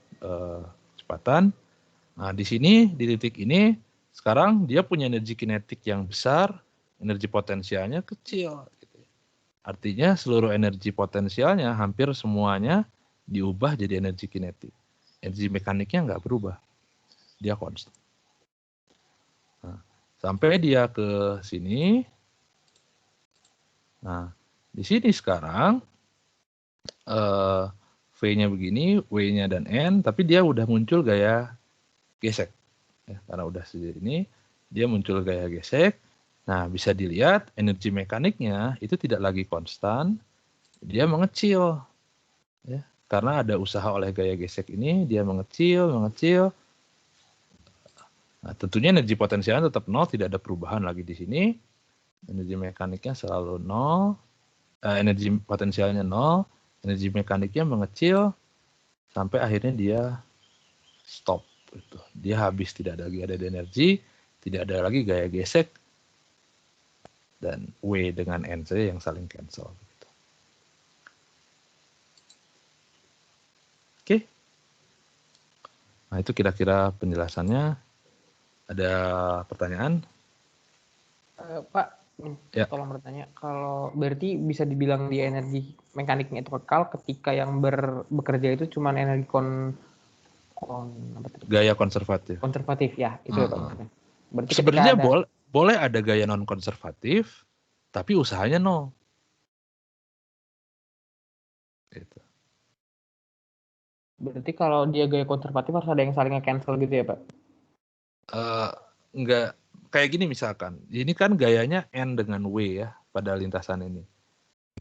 kecepatan. Nah, di sini di titik ini sekarang dia punya energi kinetik yang besar, energi potensialnya kecil. Artinya seluruh energi potensialnya hampir semuanya diubah jadi energi kinetik. Energi mekaniknya nggak berubah, dia konstan. Nah, sampai dia ke sini. Nah, di sini sekarang V-nya begini, W-nya dan N, tapi dia udah muncul gaya gesek. Ya, karena udah segini, dia muncul gaya gesek. Nah, bisa dilihat energi mekaniknya itu tidak lagi konstan, dia mengecil. Ya, karena ada usaha oleh gaya gesek ini, dia mengecil. Nah, tentunya energi potensialnya tetap 0, tidak ada perubahan lagi di sini. Energi mekaniknya selalu 0, energi potensialnya 0, energi mekaniknya mengecil sampai akhirnya dia stop. Gitu. Dia habis, tidak ada lagi ada energi, tidak ada lagi gaya gesek, dan W dengan N saja yang saling cancel. Gitu. Oke. Nah itu kira-kira penjelasannya. Ada pertanyaan? Pak, Ya. tolong bertanya. Kalau berarti bisa dibilang di energi mekaniknya itu kekal ketika yang bekerja itu cuma energi gaya konservatif. Konservatif ya, itu ya Pak maksudnya. Berarti sebenarnya ketika ada... boleh ada gaya non konservatif, tapi usahanya 0. Gitu. Berarti kalau dia gaya konservatif harus ada yang saling cancel gitu ya Pak? Enggak, kayak gini misalkan, ini kan gayanya N dengan W ya pada lintasan ini.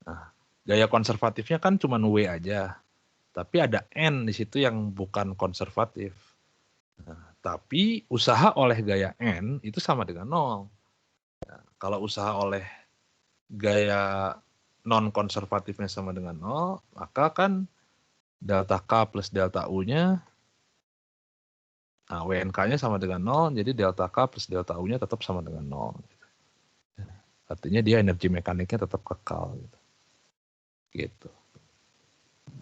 Nah, gaya konservatifnya kan cuma W aja, tapi ada N di situ yang bukan konservatif. Nah, tapi usaha oleh gaya N itu sama dengan 0. Nah, kalau usaha oleh gaya non konservatifnya sama dengan 0, maka kan delta K plus delta U-nya, nah WNK-nya sama dengan 0, jadi delta K plus delta U-nya tetap sama dengan 0. Artinya dia energi mekaniknya tetap kekal. Gitu.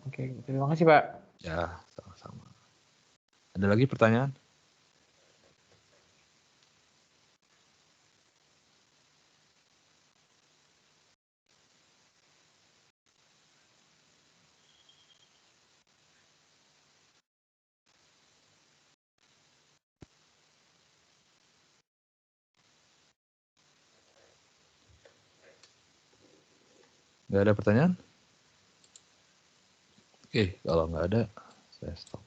Oke, terima kasih Pak. Ya, sama-sama. Ada lagi pertanyaan? Nggak ada pertanyaan? Oke, kalau nggak ada, saya stop.